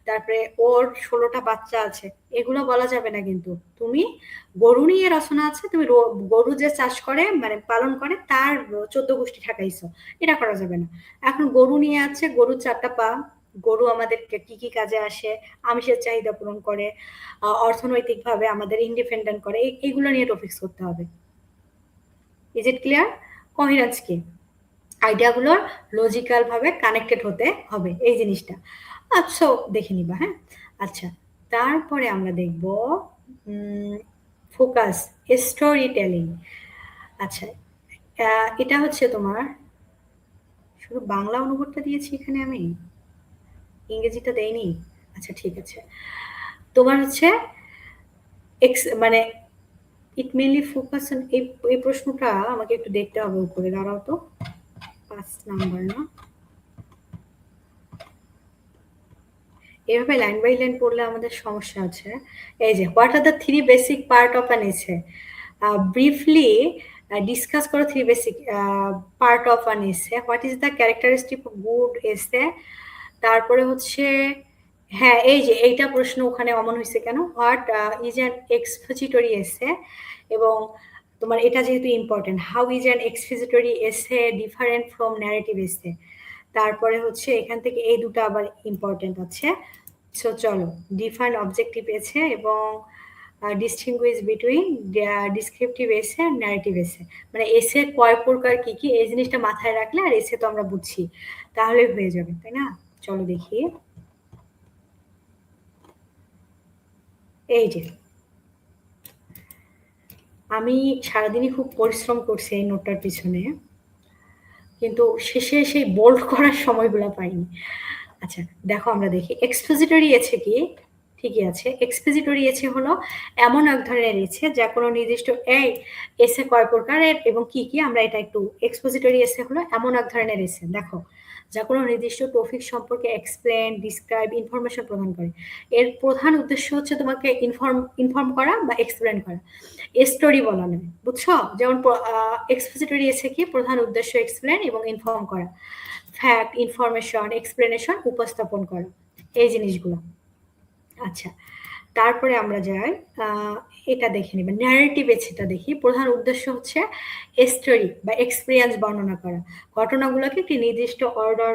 তারপরে ওর 16টা বাচ্চা আছে। এগুলো বলা যাবে না কিন্তু। তুমি গরু নিয়ে রচনা আছে, তুমি গরু যে চাষ করে মানে পালন করে তার 14 গোষ্ঠী ঠাকাইছো, এটা করা যাবে না। এখন গরু নিয়ে আছে, গরুর 4টা পা, গরু আমাদেরকে কি কি কাজে আসে, আমিষের চাহিদা পূরণ করে, অর্থনৈতিকভাবে আমাদের ইন্ডিপেন্ডেন্ট করে, এইগুলো নিয়ে টপিক্স করতে হবে। Is it clear? কোহেরেন্স কি? আইডিয়াগুলোর লজিক্যাল ভাবে কানেক্টেড হতে হবে, এই জিনিসটা। আচ্ছা, দেখে নিবা। হ্যাঁ, আচ্ছা, তারপরে আমরা দেখব ফোকাস, স্টোরি টেলিং। আচ্ছা, এটা হচ্ছে তোমার, শুধু বাংলা অনুবাদটা দিয়েছি এখানে, আমি ইংরেজিটা দেইনি। আচ্ছা, ঠিক আছে। তোমার হচ্ছে মানে ইট মেইনলি ফোকাস, এই প্রশ্নটা আমাকে একটু দেখতে হবে উপরে, দাঁড়াও তো। 5 নাম্বার না? এভাবে লাইন বাই লাইন পড়লে আমাদের সমস্যা আছে। এই যে, what are the three basic part of an essay, briefly discuss করো three basic part of an essay. What is the characteristic of good essay? তারপরে হচ্ছে, হ্যাঁ, এই যে এইটা প্রশ্ন ওখানে অমন হয়েছে কেন, হোয়াট ইজ অ্যান এক্সপোজিটরি এসে, এবং তোমার এটা যেহেতু ইম্পর্টেন্ট, হাউ ইজ অ্যান এক্সপোজিটরি এসে ডিফারেন্ট ফ্রম ন্যারেটিভ এসে। তারপরে হচ্ছে এখান থেকে এই দুটো আবার ইম্পর্টেন্ট আছে। সো চলো, ডিফাইন অবজেক্টিভ এসে এবং ডিস্টিংগুইশ বিটুইন ডিসক্রিপটিভ এসে আর ন্যারেটিভ এসে। মানে এসে কয় প্রকার কি কি, এই জিনিসটা মাথায় রাখলে, আর এসে তো আমরা বুঝছি, তাহলে হয়ে যাবে, তাই না? চলো দেখি। এই যে, আমি সারাদিনই খুব পরিশ্রম করছি এই নোটটার পিছনে, কিন্তু শেষে সেই বোল্ড করার সময়গুলো পাইনি। আচ্ছা, দেখো আমরা দেখি এক্সপোজিটরি এসে কি। ঠিকই আছে, এক্সপোজিটরি এসে হলো এমন এক ধরনের এসে যা কোনো নির্দিষ্ট, এই এসে কয় প্রকারের এবং কি কি, আমরা এটা একটু, এক্সপোজিটরি এসে হলো এমন এক ধরনের এসে, দেখো, যা কোনো নির্দিষ্ট টপিক সম্পর্কে এক্সপ্লেন, ডিসক্রাইব, ইনফরমেশন প্রদান করে। এর প্রধান উদ্দেশ্য হচ্ছে তোমাকে ইনফর্ম করা বা এক্সপ্লেন করা, স্টোরি বলা নয়। বুঝছো? যেমন এক্সপোজিটরি এসে কি, প্রধান উদ্দেশ্য এক্সপ্লেন এবং ইনফর্ম করা, ফ্যাক্ট, ইনফরমেশন, এক্সপ্লেনেশন উপস্থাপন করা, এই জিনিসগুলো। আচ্ছা, তারপরে আমরা যাই এটা দেখে নিবেন, ন্যারেটিভ এসেটা দেখি। প্রধান উদ্দেশ্য হচ্ছে স্টোরি বা এক্সপিরিয়েন্স বর্ণনা করা, ঘটনাগুলোকে একটি নির্দিষ্ট অর্ডার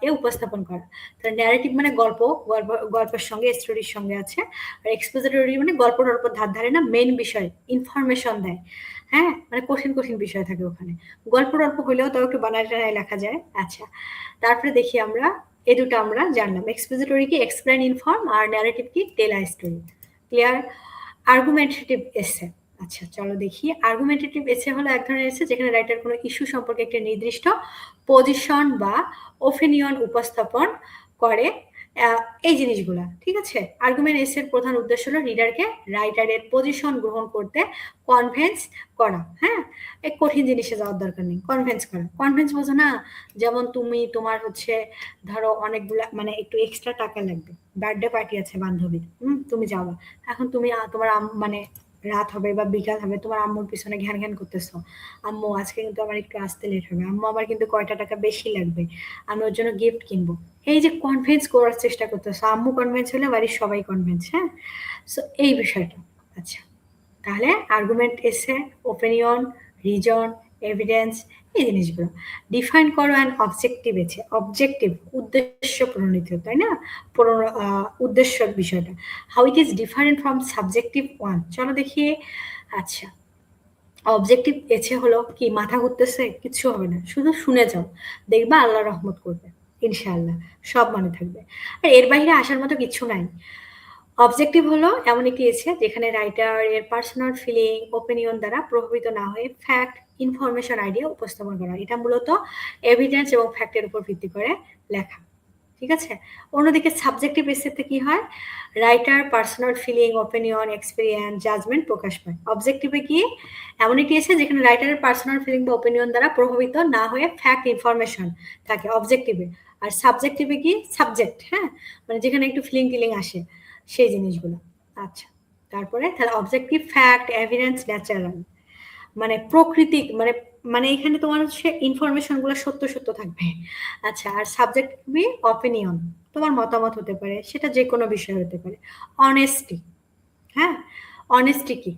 এ উপস্থাপন করা। তাহলে ন্যারেটিভ মানে গল্পের সঙ্গে স্টোরির সঙ্গে আছে। আর এক্সপোজিটরি মানে গল্প টল্প ধার ধারে না, মেন বিষয় ইনফরমেশন দেয়। হ্যাঁ, মানে কঠিন কঠিন বিষয় থাকে ওখানে, গল্প টল্প হলেও তাও একটু বানায় টানায় লেখা যায়। আচ্ছা, তারপরে দেখি আমরা এই দুটো আমরা জানলাম, এক্সপোজিটরি কি এক্সপ্লেন ইনফর্ম, আর ন্যারেটিভ কি tell a story. Clear? Argumentative essay, আচ্ছা চলো দেখি। আর্গুমেন্টেটিভ এসে হলো এক ধরনের এসে যেখানে রাইটার কোনো ইস্যু সম্পর্কে একটা নির্দিষ্ট পজিশন বা ওপিনিয়ন উপস্থাপন করে। এই জিনিসগুলা ঠিক আছে। আর্গুমেন্ট এসের প্রধান উদ্দেশ্য হলো রিডারকে রাইটারের পজিশন গ্রহণ করতে কনভেন্স করা। হ্যাঁ, এই কঠিন জিনিসে যাওয়ার দরকার নেই, কনভেন্স করা। কনভেন্স বোঝো না? যেমন তুমি তোমার হচ্ছে ধরো অনেকগুলা মানে একটু এক্সট্রা টাকা লাগবে, বার্থডে পার্টি আছে বান্ধবীর, তুমি যাওয়া। এখন তুমি তোমার মানে রাত হবে বা বিকাল হবে, তোমার আম্মুর পিছনে ঘ্যান ঘ্যান করতেছো, আম্মু আজকে কিন্তু আমার একটু আসতে লেট হবে, আম্মু আমার কিন্তু কয়টা টাকা বেশি লাগবে, আমি ওর জন্য গিফট কিনবো। এই যে কনভিন্স করার চেষ্টা করতেছো, আম্মু কনভিন্স হলে বাড়ির সবাই কনভিন্স। হ্যাঁ, সো এই বিষয়টা। আচ্ছা, তাহলে আর্গুমেন্ট এসে, ওপিনিয়ন, রিজন, এভিডেন্স, এই জিনিসগুলো ডিফাইন করো। অ্যান্ড অবজেক্টিভ আছে, অবজেক্টিভ উদ্দেশ্য প্রণীত, তাই না? উদ্দেশ্য বিষয়টা, how it is different from subjective one. চলো দেখি। আচ্ছা, অবজেক্টিভ এছে হলো কি, মাথা ঘুরতেছে, কিচ্ছু হবে না, শুধু শুনে যাও, দেখবা আল্লাহ রহমত করবে ইনশাআল্লাহ, সব মনে থাকবে। আর এর বাইরে আসার মতো কিছু নাই। অবজেক্টিভ হলো এমন একটি এসে যেখানে রাইটার এর পার্সোনাল ফিলিং, ওপিনিয়ন দ্বারা প্রভাবিত না হয়ে ফ্যাক্ট, ইনফরমেশন, আইডিয়া উপস্থাপন করা। এটা মূলত এভিডেন্স এবং ফ্যাক্টের উপর ভিত্তি করে লেখা। ঠিক আছে। অন্যদিকে সাবজেক্টিভ এসেতে কি হয়, writer personal feeling, opinion, experience, judgement প্রকাশ পায়। অবজেক্টিভে কি এমন একটি এসে যেখানে রাইটারের পার্সোনাল ফিলিং বা ওপিনিয়ন দ্বারা প্রভাবিত না হয়ে ফ্যাক্ট, ইনফরমেশন থাকে অবজেক্টিভে। আর সাবজেক্টিভে কি সাবজেক্ট, হ্যাঁ, মানে যেখানে একটু ফিলিং টিলিং আসে সেই জিনিসগুলো। আচ্ছা, তারপরে তাহলে অবজেক্টিভ, ফ্যাক্ট, এভিডেন্স, ন্যাচারাল, মানে প্রকৃতিক, মানে মানে এখানে তোমার হচ্ছে ইনফরমেশন গুলো সত্য সত্য থাকবে। আচ্ছা, আর সাবজেক্ট বি অপিনিয়ন, তোমার মতামত হতে পারে, সেটা যে কোনো বিষয় হতে পারে। অনেস্টি, হ্যাঁ, অনেস্টি কি,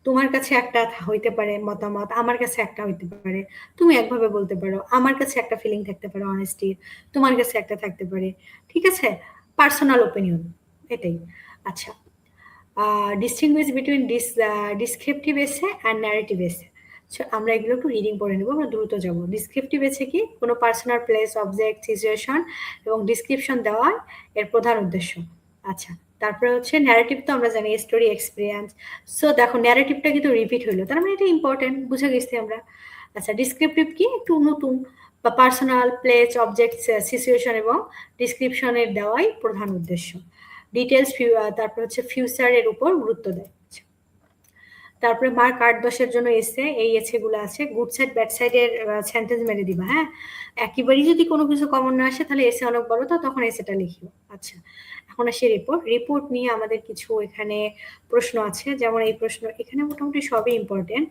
তোমার কাছে একটা হইতে পারে মতামত, আমার কাছে একটা হইতে পারে, তুমি একভাবে বলতে পারো, আমার কাছে একটা ফিলিং থাকতে পারে অনেস্টির, তোমার কাছে একটা থাকতে পারে। ঠিক আছে, পার্সোনাল ওপিনিয়ন, এটাই। আচ্ছা, ডিস্টিংগুইশ বিটুইন ডিসক্রিপটিভ এসে অ্যান্ড ন্যারেটিভ এসে। আমরা এগুলো একটু রিডিং পড়ে নেবো, আমরা দ্রুত যাবো। ডিসক্রিপটিভ এসে কি, কোনো পার্সোনাল প্লেস, অবজেক্ট, সিচুয়েশন এবং ডিসক্রিপশন দেওয়া এর প্রধান উদ্দেশ্য। আচ্ছা, তারপরে হচ্ছে ন্যারেটিভ, তো আমরা জানি স্টোরি, এক্সপিরিয়েন্স। সো দেখো ন্যারেটিভটা কিন্তু রিপিট হইলো, তার মানে এটা ইম্পর্টেন্ট, বুঝে গেছি আমরা। আচ্ছা, ডিসক্রিপটিভ কি, একটু নতুন বা পার্সোনাল প্লেস, অবজেক্ট, সিচুয়েশন এবং ডিসক্রিপশনের দেওয়াই প্রধান উদ্দেশ্য। ডিটেলস, তারপর হচ্ছে ফিউচারের উপর গুরুত্ব দেয়। তারপরে মার্ক ৮-১০ জন্য এসে, এই এসেগুলো আছে। গুড সাইড ব্যাড সাইডের সেন্টেন্স মেরে দিবা। হ্যাঁ, একেবারেই যদি কোনো কিছু কমন না আসে তাহলে এসে অনেক বড়, তো তখন এসেটা লিখিও। আচ্ছা, এখন আসি রিপোর্ট। রিপোর্ট নিয়ে আমাদের কিছু এখানে প্রশ্ন আছে, যেমন এই প্রশ্ন এখানে মোটামুটি সবই ইম্পর্টেন্ট।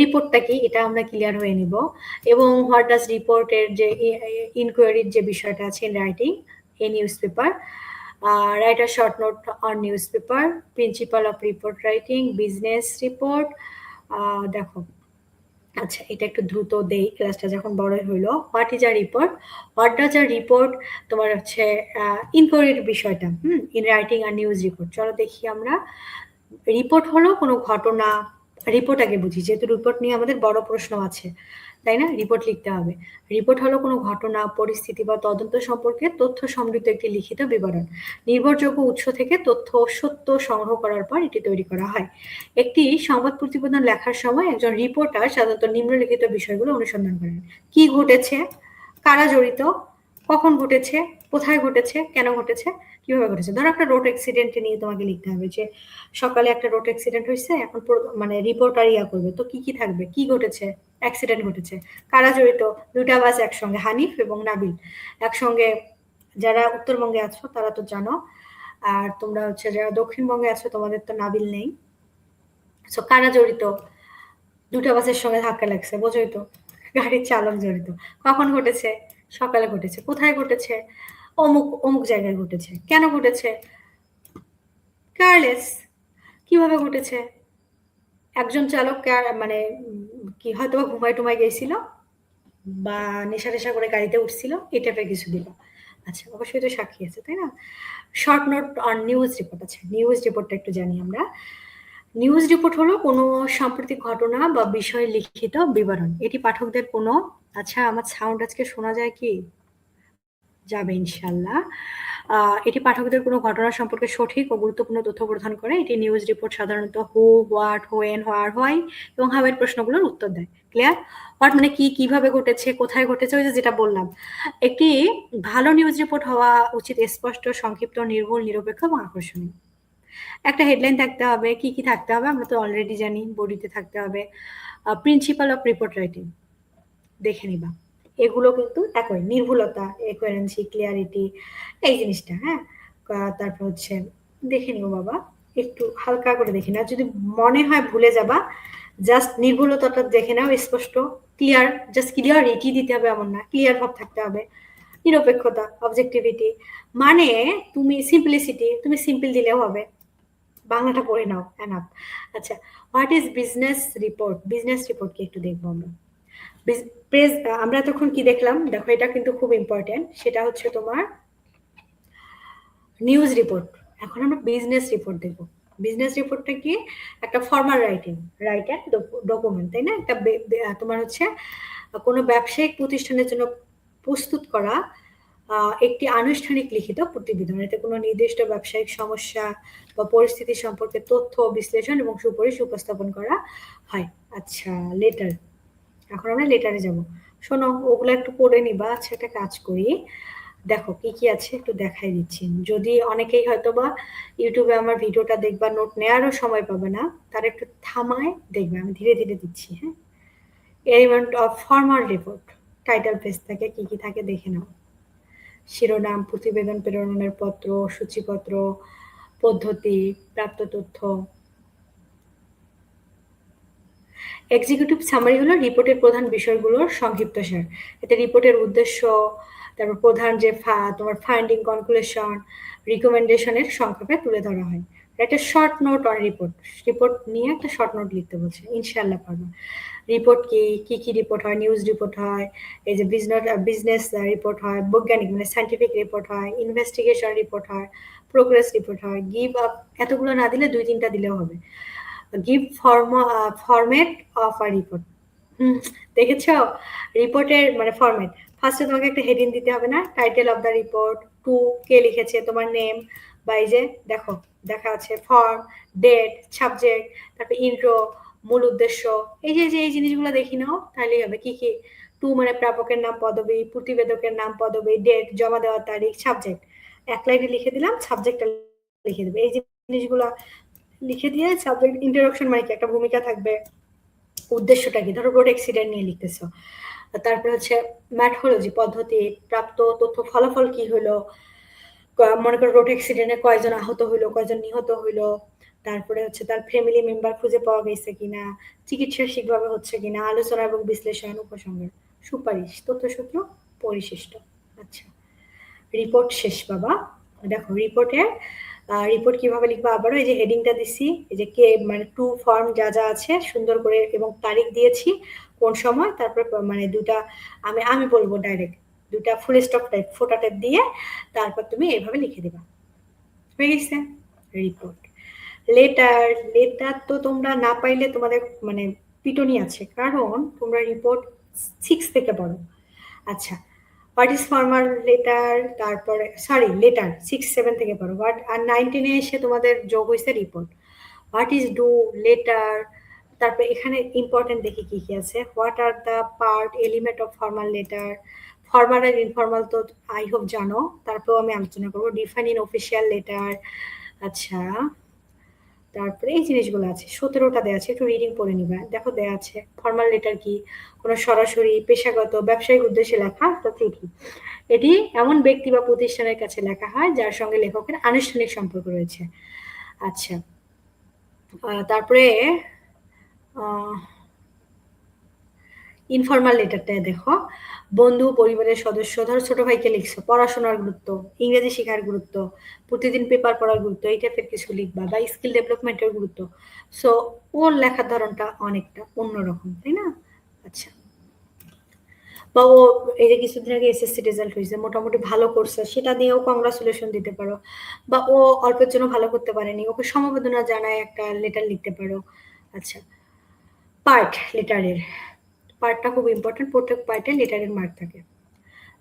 রিপোর্টটা কি এটা আমরা ক্লিয়ার হয়ে নিব, এবং হোয়াট ডাজ রিপোর্টের যে ইনকোয়ারির যে বিষয়টা আছে in writing A news paper, write a short note on newspaper, principle of report writing, business report। দেখো, আচ্ছা এটা একটু দ্রুত দেই, ক্লাসটা যখন বড় হইলো। What is a report, what does a report, তোমার হচ্ছে ইনকোয়ারির বিষয়টা, ইন রাইটিং আর নিউজ রিপোর্ট। চলো দেখি আমরা। রিপোর্ট হলো কোনো ঘটনা, রিপোর্ট আগে বুঝি, যেহেতু রিপোর্ট নিয়ে আমাদের বড় প্রশ্ন আছে, তাই না? রিপোর্ট লিখতে হবে। রিপোর্ট হলো কোনো ঘটনা, পরিস্থিতি বা তদন্ত সম্পর্কে তথ্য সমৃদ্ধ একটি লিখিত বিবরণ। নির্ভরযোগ্য উৎস থেকে তথ্য সত্য সংগ্রহ করার পর এটি তৈরি করা হয়। একটি সংবাদ প্রতিবেদন লেখার সময় একজন রিপোর্টার সাধারণত নিম্নলিখিত বিষয়গুলো অনুসন্ধান করেন: কি ঘটেছে, কারা জড়িত, কখন ঘটেছে, কোথায় ঘটেছে, কেন ঘটেছে, কিভাবে ঘটেছে। ধরো একটা রোড অ্যাক্সিডেন্ট নিয়ে তোমাকে লিখতে হবে, যে সকালে একটা রোড অ্যাক্সিডেন্ট হয়েছে, এখন মানে রিপোর্টার ইয়া করবে, তো কি কি থাকবে, কি ঘটেছে, অ্যাক্সিডেন্ট ঘটেছে, কারা জড়িত, দুইটা বাস একসঙ্গে, হানিফ এবং নাবিল একসঙ্গে। যারা উত্তরবঙ্গে আছো তারা তো জানো, আর তোমরা হচ্ছে যারা দক্ষিণবঙ্গে আছো তোমাদের তো নাবিল নেই। সো কারা জড়িত, দুটা বাসের সঙ্গে ধাক্কা লাগছে, বোঝোই তো, গাড়ির চালক জড়িত। কখন ঘটেছে, সকালে ঘটেছে। কোথায় ঘটেছে, অমুক অমুক জায়গায় ঘটেছে। কেন ঘটেছে, কেয়ারলেস। কিভাবে ঘটেছে? একজন চালক মানে কি হয়তো ঘুমায় টুমায় গেছিল বা নেশা টেশা করে গাড়িতে উঠছিল, এই টাইপের কিছু দিল। আচ্ছা, অবশ্যই তো সাক্ষী আছে, তাই না? Short note on news report আছে। নিউজ রিপোর্টটা একটু জানি আমরা। নিউজ রিপোর্ট হলো কোনো সাম্প্রতিক ঘটনা বা বিষয়ে লিখিত বিবরণ। এটি পাঠকদের কোনো আচ্ছা আমার সাউন্ড আজকে শোনা যায় কি? যাবে ইনশাল্লাহ। এটি পাঠকদের কোনো ঘটনা সম্পর্কে সঠিক ও গুরুত্বপূর্ণ তথ্য প্রদান করে। এটি নিউজ রিপোর্ট সাধারণত হু, হোয়াট, হোয়েন, হোয়ার, হোয়াই এবং হাউ এর প্রশ্নগুলোর উত্তর দেয়। ক্লিয়ার? হোয়াট মানে কি, কিভাবে ঘটেছে, কোথায় ঘটেছে, ওই যে যেটা বললাম। একটি ভালো নিউজ রিপোর্ট হওয়া উচিত স্পষ্ট, সংক্ষিপ্ত, নির্ভুল, নিরপেক্ষ এবং আকর্ষণীয়। একটা হেডলাইন থাকতে হবে, কি কি থাকতে হবে আমরা তো অলরেডি জানি। বডিতে থাকতে হবে প্রিন্সিপাল অফ রিপোর্ট রাইটিং, দেখে নিবা। এগুলো কিন্তু একই নির্ভুলতা, একোয়ারেন্সি, ক্লিয়ারিটি, এই জিনিসটা, হ্যাঁ। তারপর হচ্ছে দেখে নিও বাবা, একটু হালকা করে দেখে নাও। যদি মনে হয় ভুলে যাবা, জাস্ট নির্ভুলতাটা দেখে নাও, স্পষ্ট, ক্লিয়ার। জাস্ট ক্লিয়ারিটি দিতে হবে এমন না, ক্লিয়ার ভাব থাকতে হবে। নিরপেক্ষতা, অবজেক্টিভিটি, মানে তুমি সিম্পলিসিটি, তুমি সিম্পল দিলেও হবে। বাংলাটা পড়ে নাও, এনাফ। আচ্ছা, what is business report? Business report কি একটু দেখবো আমরা। প্রেস, আমরা তখন কি দেখলাম দেখো, এটা কিন্তু খুব ইম্পর্টেন্ট। সেটা হচ্ছে তোমার নিউজ রিপোর্ট। এখন আমরা বিজনেস রিপোর্ট দেখব। বিজনেস রিপোর্টটা কি? একটা formal writing, right and document, তাই না? একটা তোমার হচ্ছে কোনো ব্যবসায়িক প্রতিষ্ঠানের জন্য প্রস্তুত করা একটি আনুষ্ঠানিক লিখিত প্রতিবেদন। এতে কোনো নির্দিষ্ট ব্যবসায়িক সমস্যা বা পরিস্থিতি সম্পর্কে তথ্য বিশ্লেষণ এবং সুপারিশ উপস্থাপন করা হয়। আচ্ছা, লেটার। এখন আমরা লেটারে যাব। শোনো, ওগুলো একটু পড়ে নিবা। আচ্ছা, একটা কাজ করি, দেখো কি কি আছে একটু দেখাই দিচ্ছি। যদি অনেকেই হয়তো বা ইউটিউবে আমার ভিডিওটা দেখবা, নোট নেওয়ারও সময় পাবে না, তার একটু থামায় দেখবে, আমি ধীরে ধীরে দিচ্ছি, হ্যাঁ। Element of formal report, title page থেকে কি কি থাকে দেখে নাও। শিরোনাম, প্রতিবেদন প্রেরণের পত্র, সূচিপত্র, পদ্ধতি, প্রাপ্ত তথ্য। এক্সিকিউটিভ সামারি হলো রিপোর্টের প্রধান বিষয়গুলোর সংক্ষিপ্তসার। এতে রিপোর্টের উদ্দেশ্য, তারপর প্রধান যে তোমার ফাইন্ডিং, কনক্লুশন, রিকমেন্ডেশনের সংক্ষেপে তুলে ধরা হয়। একটা short note on report. Report নিয়ে একটা শর্ট নোট লিখতে বলছে, ইনশাল্লাহ পারবো। রিপোর্ট কি, কি কি রিপোর্ট হয়? নিউজ রিপোর্ট হয়, এই যে বিজনেস রিপোর্ট হয়, বৈজ্ঞানিক মানে সায়েন্টিফিক রিপোর্ট হয়, ইনভেস্টিগেশন রিপোর্ট হয়, প্রোগ্রেস রিপোর্ট হয়, গিভ আপ। এতগুলো না দিলে 2-3টা দিলেও হবে। Give format of a report. দেখেছ? রিপোর্টের মানে ফরম্যাট। ফার্স্টে তোমাকে একটা হেডিং দিতে হবে না? Title of the report, to, কে লিখেছে, তোমার নেম, বা এই যে দেখো দেখা আছে ফর্ম, ডেট, সাবজেক্ট, তারপর ইন্ট্রো, মূল উদ্দেশ্য। এই জিনিসগুলো দেখি নাও, তাহলেই হবে। কি কি? টু মানে প্রাপকের নাম, পদবী, প্রতিবেদকের নাম, পদবী, ডেট, জমা দেওয়ার তারিখ, সাবজেক্ট। এক লাইনে লিখে দিলাম, সাবজেক্টটা লিখে দেবে। এই জিনিসগুলো লিখে দিয়ে সাবজেক্ট, ইন্ট্রোডাকশন মানে কি, একটা ভূমিকা থাকবে, উদ্দেশ্যটা কি, ধরো রোড অ্যাক্সিডেন্ট নিয়ে লিখতেছো। তারপরে হচ্ছে ম্যাথোলজি, পদ্ধতি, প্রাপ্ত তথ্য, ফলাফল কি হলো, মনে করো রোড অ্যাক্সিডেন্টে কয়জন আহত হইলো, কয়জন নিহত হইলো, তারপরে হচ্ছে তার ফ্যামিলি মেম্বার খুঁজে পাওয়া গেছে কিনা, চিকিৎসা ঠিকভাবে হচ্ছে কিনা, আলোচনা এবং বিশ্লেষণ, উপসংহার, সুপারিশ, তথ্যসূত্র, পরিশিষ্ট। আচ্ছা, রিপোর্ট শেষ বাবা। দেখো রিপোর্টের রিপোর্ট কিভাবে লিখবো আবারও, এই যে হেডিংটা দিছি, এই যে কে মানে টু ফর্ম যা যা আছে সুন্দর করে এবং তারিখ দিয়েছি, কোন সময়, তারপর মানে দুটা আমি বলবো ডাইরেক্ট, দুটা ফুল স্টপ টাইপ ফোটা টাইপ দিয়ে তারপর তুমি এইভাবে লিখে দিবা। হয়ে গেছে রিপোর্ট। লেটার, লেটার তো তোমরা না পাইলে তোমাদের মানে পিটনি আছে, কারণ তোমরা রিপোর্ট 6 থেকে পড়ো। আচ্ছা, হোয়াট ইজ ফর্মাল লেটার, তারপরে সরি লেটার 6-7 থেকে পড়ো। হোয়াট আর 19-এ এসে তোমাদের যোগ হয়েছে report. What is do, letter, তারপরে এখানে ইম্পর্টেন্ট দেখি কি কি আছে। What are the part element of formal letter. Formal আর ইনফর্মাল তো আই হোপ জানো, তারপরেও আমি আলোচনা করবো। Define in official letter. আচ্ছা, তারপরে এই জিনিসগুলো আছে, 17টা দেওয়া আছে, একটু রিডিং পড়ে নিবা। দেখো দেওয়া আছে ফর্মাল লেটার কি, কোনো সরাসরি পেশাগত ব্যবসায়িক উদ্দেশ্যে লেখা একটা চিঠি। এটি এমন ব্যক্তি বা প্রতিষ্ঠানের কাছে লেখা হয় যার সঙ্গে লেখকের আনুষ্ঠানিক সম্পর্ক রয়েছে। আচ্ছা, তারপরে ইনফর্মাল লেটারটায় দেখো, বন্ধু, পরিবারের সদস্য, ধরো ছোট ভাইকে লিখছো, পড়াশোনার গুরুত্ব, ইংরেজি শেখার গুরুত্ব, প্রতিদিন পেপার পড়ার গুরুত্ব, এই টাইপের কিছু লিখবা, বা স্কিল ডেভেলপমেন্টের গুরুত্ব। সো ওর লেখার ধরনটা অনেকটা অন্যরকম, তাই না? আচ্ছা, বা ও এই যে কিছুদিন আগে এসএসসি রেজাল্ট হয়েছে, মোটামুটি ভালো করছে, সেটা নিয়েও কংগ্রাচুলেশন দিতে পারো। বা ও অল্পের জন্য ভালো করতে পারেনি, ওকে সমবেদনা জানায় একটা লেটার লিখতে পারো। আচ্ছা, পার্ট লেটারের, পার্টটা খুব ইম্পর্টেন্ট, প্রত্যেক পার্টে লেটারের মার্ক থাকে,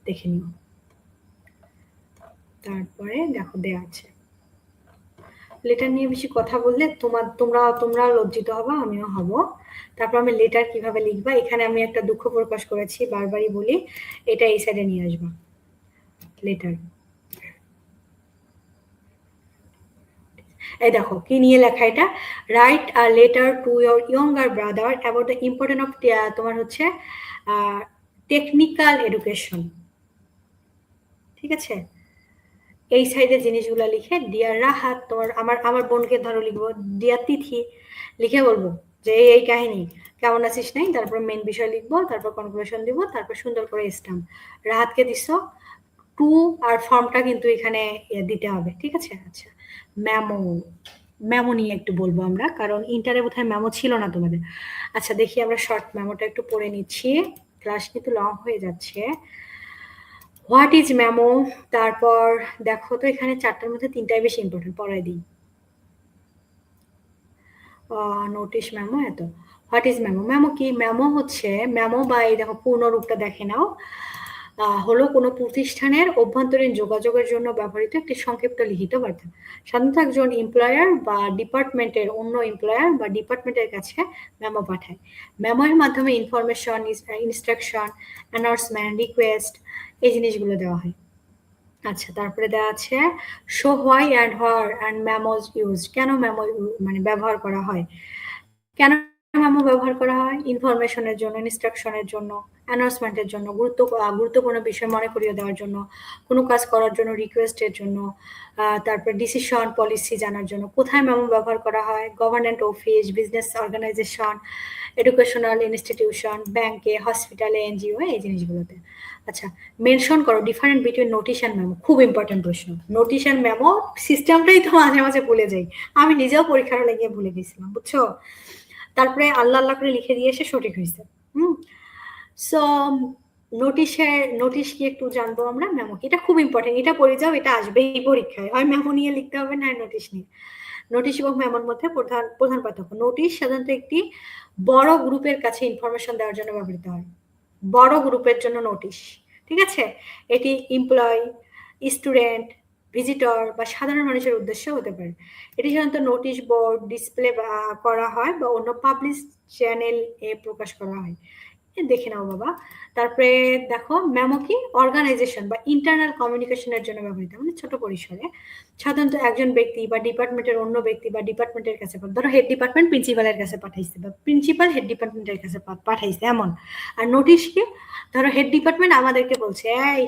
দেখে নিও। তারপরে দেখো দেয়া আছে, লেটার নিয়ে বেশি কথা বললে তোমরা লজ্জিত হবা, আমিও হব। তারপর আমি লেটার কিভাবে লিখবা, এখানে আমি একটা দুঃখ প্রকাশ করেছি, বারবারই বলি, এটা এই সাইডে নিয়ে আসবা। লেটার, এই দেখো কি নিয়ে লেখা এটা, write a letter to your younger brother about the important of, তোমার হচ্ছে টেকনিক্যাল এডুকেশন, ঠিক আছে? এই সাইডে জিনিসগুলো লিখে, ডিয়ার রাহাত, তোমার আমার আমার বোনকে ধরো লিখবো ডিয়ার তিথি, লিখে বলবো যে এই কাহিনী, কেমন আছিস নাই, তারপর মেন বিষয় লিখবো, তারপর কনক্লুশন দিব, তারপর সুন্দর করে স্টাম্প। রাহাতকে দিছ, টু আর ফর্মটা কিন্তু এখানে দিতে হবে, ঠিক আছে? আচ্ছা, মেমো, মেমো নিয়ে একটু বলবো আমরা, কারণ ইন্টারে বোধহয় মেমো ছিল না তোমাদের। আচ্ছা, দেখি আমরা শর্ট মেমোটা একটু পড়ে নিচ্ছি, ক্লাস কিন্তু লং হয়ে যাচ্ছে। হোয়াট ইজ মেমো, তারপর দেখো তো এখানে চারটার মধ্যে তিনটাই বেশি ইম্পর্টেন্ট, পড়াই দিই। নোটিশ মেমো, এত হোয়াট ইজ মেমো, মেমো কি, মেমো হচ্ছে, মেমো বা এই দেখো পূর্ণরূপটা দেখে নাও, হলো কোনো প্রতিষ্ঠানের অভ্যন্তরীণ যোগাযোগের জন্য ব্যবহৃত একটি সংক্ষিপ্ত লিখিত বার্তা। সাধারণত একজন এমপ্লয়ার বা ডিপার্টমেন্টের অন্য এমপ্লয়ার বা ডিপার্টমেন্টের কাছে মেমো পাঠায়। মেমোর মাধ্যমে ইনফরমেশন, ইনস্ট্রাকশন, অ্যানাউন্সমেন্ট, রিকোয়েস্ট, এই জিনিসগুলো দেওয়া হয়। আচ্ছা, তারপরে দেওয়া আছে show why and where and memos use, কেন মেমো মানে ব্যবহার করা হয়, কেন মেমো ব্যবহার করা হয়, ইনফরমেশনের জন্য, ইনস্ট্রাকশনের জন্য, অ্যানাউন্সমেন্টের জন্য, গুরুত্বপূর্ণ বিষয় মনে করিয়ে দেওয়ার জন্য, কোনো কাজ করার জন্য, রিকোয়েস্টের জন্য, তারপর ডিসিশন পলিসি জানার জন্য। কোথায় মেমো ব্যবহার করা হয়, government office, business organization, educational institution, ব্যাংকে, হসপিটালে, এনজিও, এই জিনিসগুলোতে। আচ্ছা, মেনশন করো different between notice and memo, খুব ইম্পর্টেন্ট প্রশ্ন। নোটিশ অ্যান্ড মেমো সিস্টেমটাই তো মাঝে মাঝে ভুলে যাই, আমি নিজেও পরীক্ষার লেগে ভুলে গেছিলাম, বুঝছো? তারপরে আল্লাহ আল্লাহ করে লিখে দিয়ে এসে সঠিক হয়েছে। সো নোটিশ কি একটু জানবো আমরা, মেমো কি, এটা খুব ইম্পর্টেন্ট, এটা পড়ে যাও, এটা আসবেই পরীক্ষায়, হয় মেমো নিয়ে লিখতে হবে না নোটিশ নিয়ে। নোটিশ এবং মেমোর মধ্যে প্রধান প্রধান পার্থক্য, নোটিশ সাধারণত একটি বড় গ্রুপের কাছে ইনফরমেশন দেওয়ার জন্য ব্যবহৃত হয়, বড় গ্রুপের জন্য নোটিশ, ঠিক আছে? এটি এমপ্লয়, স্টুডেন্ট, ভিজিটর বা সাধারণ মানুষের উদ্দেশ্য হতে পারে। এটি সাধারণত নোটিশ বোর্ড, ডিসপ্লে করা হয় বা অন্য পাবলিশ চ্যানেল এ প্রকাশ করা হয়। দেখে নাও বাবা। তারপরে দেখো মেমো কি, অর্গানাইজেশন বা ইন্টারনাল কমিউনিকেশনের জন্য ব্যবহৃত, মানে ছোট পরিসরে, সাধারণত একজন ব্যক্তি বা ডিপার্টমেন্টের অন্য ব্যক্তি বা ডিপার্টমেন্টের কাছে, ধরো হেড ডিপার্টমেন্ট প্রিন্সিপালের কাছে পাঠাইছে, বা প্রিন্সিপাল হেড ডিপার্টমেন্টের কাছে পাঠাইছে, এমন। আর নোটিশ কি, ধরো হেড ডিপার্টমেন্ট আমাদেরকে বলছে এই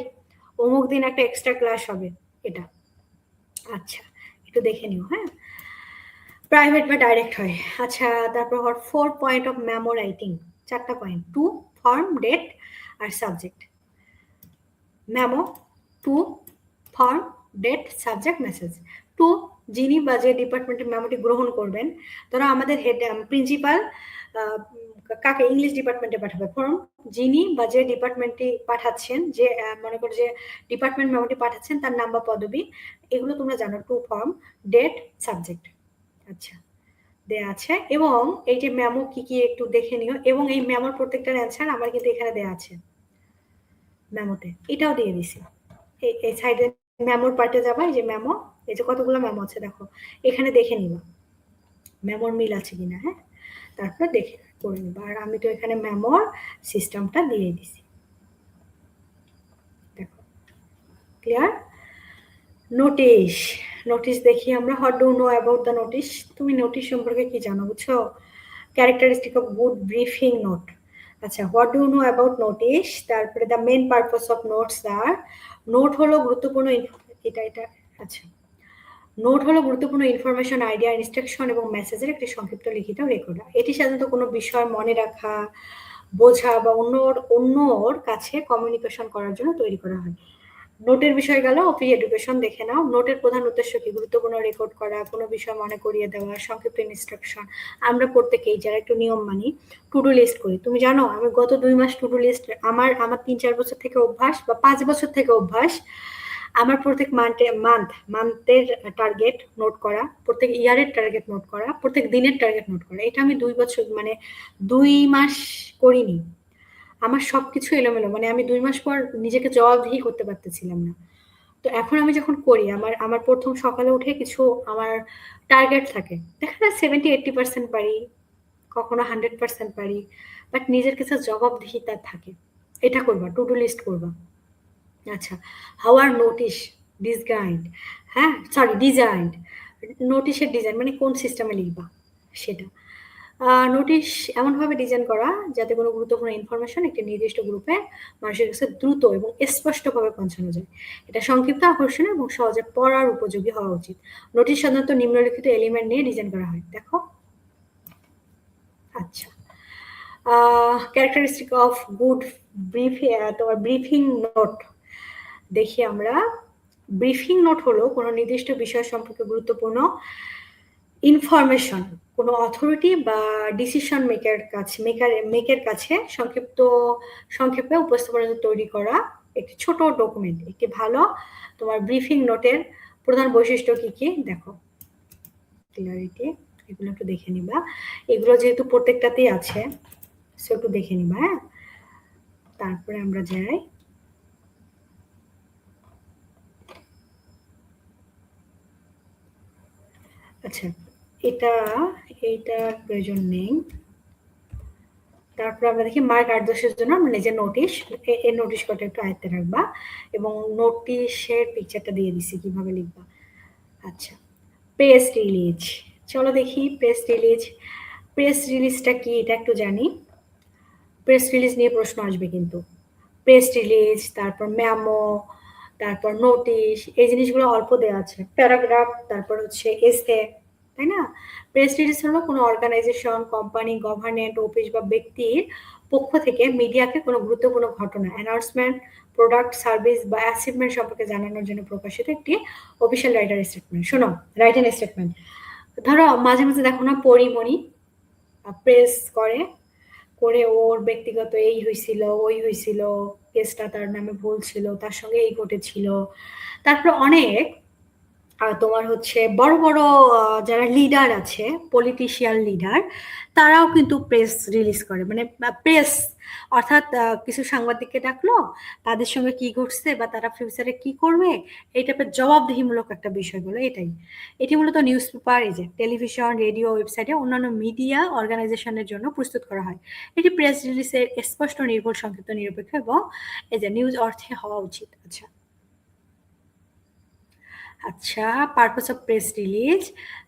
অমুক দিন একটা এক্সট্রা ক্লাস হবে, এটা। আচ্ছা, একটু দেখে নিও, হ্যাঁ। প্রাইভেট বা ডাইরেক্ট হয়। আচ্ছা, তারপর 4 পয়েন্ট অফ মেমো রাইটিং, চারটা পয়েন্ট, টু, ফর্ম, ডেট আর subject. Memo, to, from, date, subject, message. To, যিনি বা যে ডিপার্টমেন্টের মেমোটি গ্রহণ করবেন, ধরো আমাদের হেড প্রিন্সিপাল কাকে ইংলিশ ডিপার্টমেন্টে পাঠাবে, ফর্ম, যিনি বা যে ডিপার্টমেন্টটি পাঠাচ্ছেন, যে মনে করো যে ডিপার্টমেন্ট মেমোটি পাঠাচ্ছেন তার নাম বা পদবি, এগুলো তোমরা জানো, টু, ফর্ম, ডেট, সাবজেক্ট। আচ্ছা, দেয়া আছে। এবং এই যে মেমো কি কি একটু দেখে নিও, এবং এই মেমোর প্রত্যেকটার অ্যান্সার আমার কিন্তু এখানে দেয়া আছে মেমোতে, এটাও দিয়ে দিছি। এই সাইডে মেমোর পার্টে যাবা, এই যে মেমো, এই যে কতগুলো মেমো আছে দেখো, এখানে দেখে নিবা মেমোর মিল আছে কিনা, হ্যাঁ। তারপর দেখে করে নিবা। আর আমি তো এখানে মেমোর সিস্টেমটা দিয়ে দিছি, দেখো ক্লিয়ার। নোটিশ, নোটিশ দেখি আমরা, what do know about the notice, তুমি নোটিশ সম্পর্কে কি জানো, বুঝছো? Characteristic of good briefing note. আচ্ছা, what do know about notice, তারপরে the main purpose of notes আর, নোট হলো গুরুত্বপূর্ণ, এটা আচ্ছা, নোট হলো গুরুত্বপূর্ণ ইনফরমেশন, আইডিয়া, ইনস্ট্রাকশন এবং মেসেজের একটি সংক্ষিপ্ত লিখিত রেকর্ড। এটি সাধারণত কোনো বিষয় মনে রাখা বোঝা বা অন্যর কাছে কমিউনিকেশন করার জন্য তৈরি করা হয়। নোটের বিষয় গেল, ফ্রি এডুকেশন দেখে নাও। নোটের প্রধান উদ্দেশ্য কি? গুরুত্বপূর্ণ রেকর্ড করা, কোনো বিষয় মনে করিয়ে দেওয়া, সংক্ষিপ্ত ইনস্ট্রাকশন। আমরা প্রত্যেকেই যারা একটু নিয়ম মানি টু ডু লিস্ট করি। তুমি জানো আমি গত ২ মাস টু ডু লিস্ট আমার ৩-৪ বছর থেকে অভ্যাস বা ৫ বছর থেকে অভ্যাস। আমার প্রত্যেক মান্থের টার্গেট নোট করা, প্রত্যেক ইয়ারের টার্গেট নোট করা, প্রত্যেক দিনের টার্গেট নোট করা। এটা আমি ২ বছর মানে ২ মাস করিনি। আমার সবকিছু এলোমেলো, মানে আমি ২ মাস পর নিজেকে জবাবদিহি করতে পারতেছিলাম না। তো এখন আমি যখন করি আমার প্রথম সকালে উঠে কিছু আমার টার্গেট থাকে। দেখা যায় 70-80% পারি, কখনো 100% পারি, বাট নিজের কাছে জবাবদিহিতা থাকে। এটা করবা, টু ডু লিস্ট করবা। আচ্ছা, হাউ আর নোটিশ ডিজাইনড, হ্যাঁ সরি ডিজাইনড, নোটিশের ডিজাইন মানে কোন সিস্টেমে লিখবা সেটা। নোটিশ এমনভাবে ডিজাইন করা যাতে কোনো গুরুত্বপূর্ণ ইনফরমেশন একটি নির্দিষ্ট গ্রুপে মানুষের কাছে দ্রুত এবং স্পষ্টভাবে পৌঁছানো যায়। এটা সংক্ষিপ্ত, আকর্ষণীয় এবং সহজে পড়ার উপযোগী হওয়া উচিত। নোটিশ সাধারণত নিম্নলিখিত এলিমেন্ট নিয়ে ডিজাইন করা হয়, দেখো। আচ্ছা, ক্যারেক্টারিস্টিক অফ গুড তোমার ব্রিফিং নোট দেখি আমরা। ব্রিফিং নোট হলো কোনো নির্দিষ্ট বিষয় সম্পর্কে গুরুত্বপূর্ণ ইনফরমেশন কোনো অথরিটি বা ডিসিশন মেকের কাছে সংক্ষেপে উপস্থাপনের জন্য তৈরি করা একটি ছোট ডকুমেন্ট। একটি ভালো তোমার ব্রিফিং নোটের প্রধান বৈশিষ্ট্য কি কি দেখো। ক্লিয়ারিটি, এগুলো একটু দেখে নিবা। এগুলো যেহেতু প্রত্যেকটাতেই আছে সো একটু দেখে নিবা। হ্যাঁ, তারপরে আমরা যাই। আচ্ছা, এইটার প্রয়োজন নেই। তারপরে আমরা দেখি মার্ক ৮-১০-এর জন্য আমরা নিজের নোটিশ, এই নোটিশ কটা একটু আয়ত্তে রাখবা এবং নোটিশের পিকচারটা দিয়ে দিছি কিভাবে লিখবা। আচ্ছা, প্রেস রিলিজ, চলো দেখি প্রেস রিলিজটা কি এটা একটু জানি। প্রেস রিলিজ নিয়ে প্রশ্ন আসবে কিন্তু। প্রেস রিলিজ, তারপর মেমো, তারপর নোটিশ, এই জিনিসগুলো অল্প দেওয়া আছে। প্যারাগ্রাফ, তারপর হচ্ছে এসে, তাই না? প্রেস রিলিজ হলো কোনো অর্গানাইজেশন, কোম্পানি, গভর্নমেন্ট, অফিস বা ব্যক্তির পক্ষ থেকে মিডিয়াকে কোনো গুরুত্বপূর্ণ ঘটনা, অ্যানাউন্সমেন্ট, প্রোডাক্ট, সার্ভিস বা অ্যাচিভমেন্ট সম্পর্কে জানানোর জন্য প্রকাশিত একটি অফিসিয়াল রাইটার স্টেটমেন্ট। শোনো, রাইটার স্টেটমেন্ট ধরো মাঝে মাঝে দেখো না পরিমণি প্রেস করে ওর ব্যক্তিগত এই হয়েছিল, ওই হয়েছিল, কেসটা তার নামে ভুল ছিল, তার সঙ্গে এই ঘটেছিল। তারপর অনেক তোমার হচ্ছে বড় বড় যারা লিডার আছে, পলিটিশিয়াল লিডার, তারাও কিন্তু প্রেস রিলিজ করে, মানে প্রেস অর্থাৎ কিছু সাংবাদিককে ডাকলো, তাদের সঙ্গে কি ঘটছে বা তারা ফিউচারে কি করবে এই টাইপের জবাবদিহিমূলক একটা বিষয় বলে। এটি মূলত নিউজ পেপার, এই যে টেলিভিশন, রেডিও, ওয়েবসাইটে অন্যান্য মিডিয়া অর্গানাইজেশনের জন্য প্রস্তুত করা হয়। এটি প্রেস রিলিজের স্পষ্ট, নির্ভুল, সংক্ষিপ্ত, নিরপেক্ষ এবং এই যে নিউজ অর্থে হওয়া উচিত। আচ্ছা, পারপাস অফ প্রেস রিলিজ,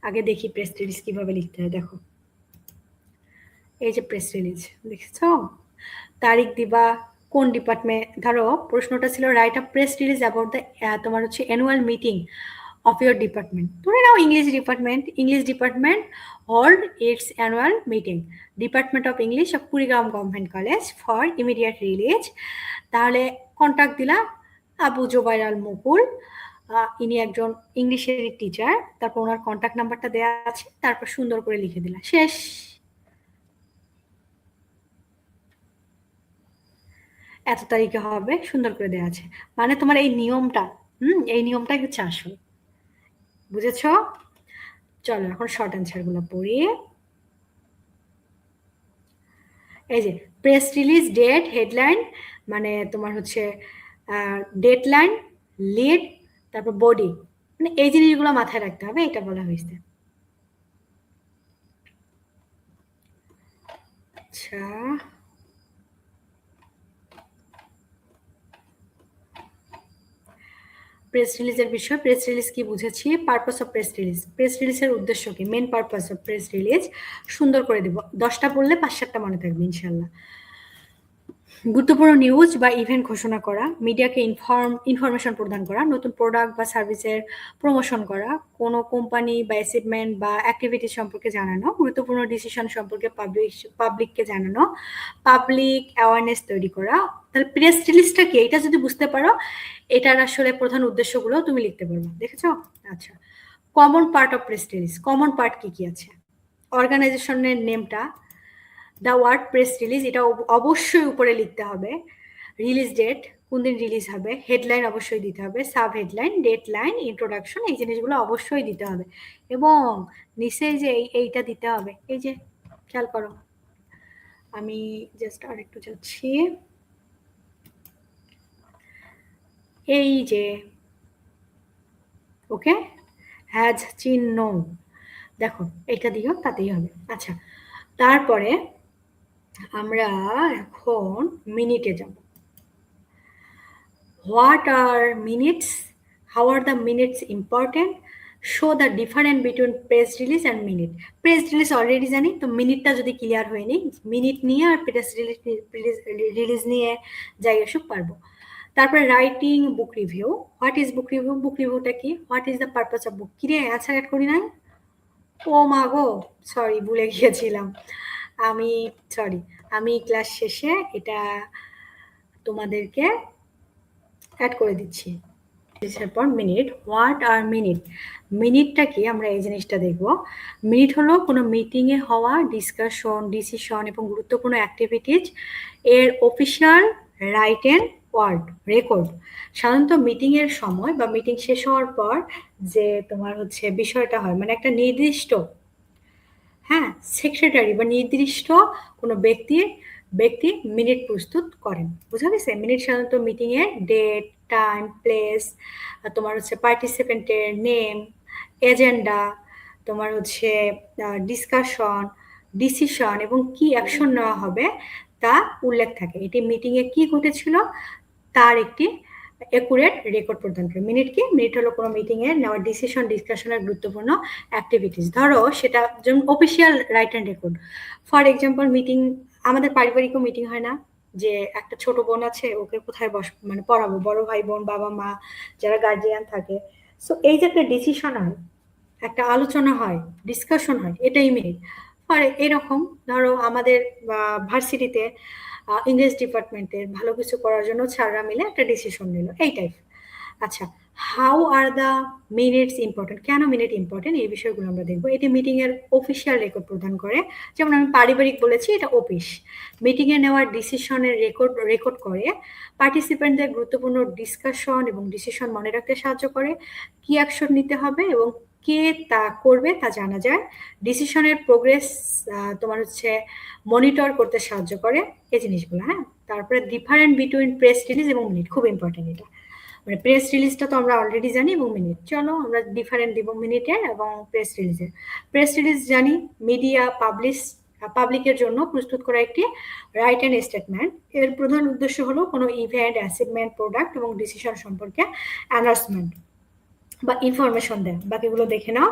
আগে দেখি প্রেস রিলিজ কিভাবে লিখতে হয়। দেখো, এই যে প্রেস রিলিজ দেখেছ, তারিখ দিবা, কোন ডিপার্টমেন্ট, ধরো প্রশ্নটা ছিল write a press release about the তোমার হচ্ছে annual meeting of your department. ধরে নাও English department hold its annual meeting, department of English of Kurigram government college for immediate release. তাহলে কন্ট্যাক্ট দিলা আবু জোবাইর আল মুকুল, ইনি একজন ইংলিশের টিচার, তারপর ওনার কন্ট্যাক্ট নাম্বারটা দেওয়া আছে, তারপর সুন্দর করে লিখে দিলা, শেষ। এত তারিখে হবে, সুন্দর করে দেওয়া আছে, মানে তোমার এই নিয়মটা হচ্ছে আসল। বুঝেছ? চলো এখন শর্ট অ্যান্সার গুলো পড়ি। এই যে প্রেস রিলিজ ডেট, হেডলাইন, মানে তোমার হচ্ছে ডেডলাইন, লিড, তারপর বডি, মানে এই জিনিসগুলো মাথায় রাখতে হবে, এটা বলা হয়েছে। আচ্ছা, প্রেস রিলিজের বিষয়, প্রেস রিলিজ কি বুঝেছি, পারপাস অফ প্রেস রিলিজের উদ্দেশ্য কি, main purpose of press release সুন্দর করে দিব, 10টা পড়লে 5-7টা মনে থাকবে ইনশাল্লাহ। গুরুত্বপূর্ণ নিউজ বা ইভেন্ট ঘোষণা করা, মিডিয়াকে ইনফরমেশন প্রদান করা, নতুন প্রোডাক্ট বা সার্ভিসের প্রমোশন করা, কোনো কোম্পানি বা অ্যাচিভমেন্ট বা অ্যাক্টিভিটি সম্পর্কে জানানো, গুরুত্বপূর্ণ ডিসিশন সম্পর্কে পাবলিককে জানানো, পাবলিক অ্যাওয়ারনেস তৈরি করা। তাহলে প্রেস রিলিজটা কি, এটা যদি বুঝতে পারো এটার আসলে প্রধান উদ্দেশ্যগুলো তুমি লিখতে পারবে। দেখেছো? আচ্ছা, common part of press release, common part কি কি আছে? অর্গানাইজেশনের নেমটা, দ্য ওয়ার্ড প্রেস রিলিজ এটা অবশ্যই উপরে লিখতে হবে, রিলিজ ডেট কোন দিন রিলিজ হবে, হেডলাইন অবশ্যই দিতে হবে, sub headline, date line, introduction, এই জিনিসগুলো অবশ্যই দিতে হবে। এবং নিচে যে এইটা দিতে হবে, এই যে খেয়াল করো, আমি জাস্ট আরেকটু যাচ্ছি, এই যে ওকে হ্যাজ চিহ্ন, দেখো এটা দিও, তাতেই হবে। আচ্ছা, তারপরে আমরা এখন মিনিটে যাব। What are minutes? How are the minutes important? Show the difference between press release and minute. Press release already জানি, তো মিনিটটা যদি ক্লিয়ার হয়নি, মিনিট নিয়ে আর প্রেস রিলিজ নিয়ে যাই আসুক পারবো। তারপরে writing book review. What is book review? Book রিভিউটা কি? What is the purpose of book? কিরে আচ্ছা অ্যাড করি নাই? ও মা গো, সরি ভুলে গিয়েছিলাম। আমি ক্লাস শেষে এটা তোমাদেরকে অ্যাড করে দিচ্ছি। পর মিনিট, হোয়াট আর মিনিট? মিনিটটা কি আমরা এই জিনিসটা দেখব। মিনিট হলো কোনো মিটিংয়ে হওয়া ডিসকাশন, ডিসিশন এবং গুরুত্বপূর্ণ অ্যাক্টিভিটিজ এর অফিসিয়াল রাইটেন ওয়ার্ড রেকর্ড। সাধারণত মিটিংয়ের সময় বা মিটিং শেষ হওয়ার পর যে তোমার হচ্ছে বিষয়টা হয়, মানে একটা নির্দিষ্ট, হ্যাঁ, সেক্রেটারি বা নির্দিষ্ট কোনো ব্যক্তি মিনিট প্রস্তুত করেন। বুঝা গেছে? মিনিট সাধারণত মিটিংয়ের ডেট, টাইম, প্লেস, তোমার হচ্ছে পার্টিসিপেন্টের নেম, এজেন্ডা, তোমার হচ্ছে ডিসকাশন, ডিসিশন এবং কি অ্যাকশন নেওয়া হবে তা উল্লেখ থাকে। এটি মিটিংয়ে কি ঘটেছিল তার একটি একুরেট রেকর্ড প্রদান করে। মিনিট কি? মিনিট হলো কোনো মিটিংয়ে নেওয়া ডিসিশন, ডিসকাশনের গুরুত্বপূর্ণ অ্যাক্টিভিটিস। ধরো সেটা যেমন official right and record. For example meeting, আমাদের পারিবারিকও মিটিং হয় না, যে একটা ছোট বোন আছে, ওকে কোথায় মানে পড়াবো, বড় ভাই বোন, বাবা মা যারা গার্জিয়ান থাকে, সো এই যে একটা ডিসিশন হয়, একটা আলোচনা হয়, ডিসকাশন হয়, এটাই মিনিট। আর এরকম ধরো আমাদের ভার্সিটিতে ইংলিশ ডিপার্টমেন্টের ভালো কিছু করার জন্য স্যাররা মিলে একটা ডিসিশন নিল, এই টাইপ। আচ্ছা, how are the minutes important? কেন মিনিট ইম্পর্টেন্ট এই বিষয়গুলো আমরা দেখবো। এটি মিটিং এর অফিসিয়াল রেকর্ড প্রদান করে। যেমন আমি পারিবারিক বলেছি, এটা অফিস। মিটিং এ নেওয়ার ডিসিশনের রেকর্ড করে, পার্টিসিপেন্টদের গুরুত্বপূর্ণ ডিসকাশন এবং ডিসিশন মনে রাখতে সাহায্য করে, কি অ্যাকশন নিতে হবে এবং কে তা করবে তা জানা যায়, ডিসিশনের প্রোগ্রেস তোমার হচ্ছে মনিটর করতে সাহায্য করে, এই জিনিসগুলো। হ্যাঁ, তারপরে ডিফারেন্ট বিটুইন প্রেস রিলিজ এবং মিনিট, খুব ইম্পর্টেন্ট এটা। মানে প্রেস রিলিজটা তো আমরা অলরেডি জানি এবং মিনিট, চলো আমরা ডিফারেন্ট দিব মিনিটের এবং প্রেস রিলিজের। প্রেস রিলিজ জানি মিডিয়া পাবলিকের জন্য প্রস্তুত করা একটি রাইট অ্যান্ড স্টেটমেন্ট। এর প্রধান উদ্দেশ্য হলো কোনো ইভেন্ট, অ্যাচিভমেন্ট, প্রোডাক্ট এবং ডিসিশন সম্পর্কে অ্যানাউন্সমেন্ট বা ইনফরমেশন দেন। বাকিগুলো দেখে নাও।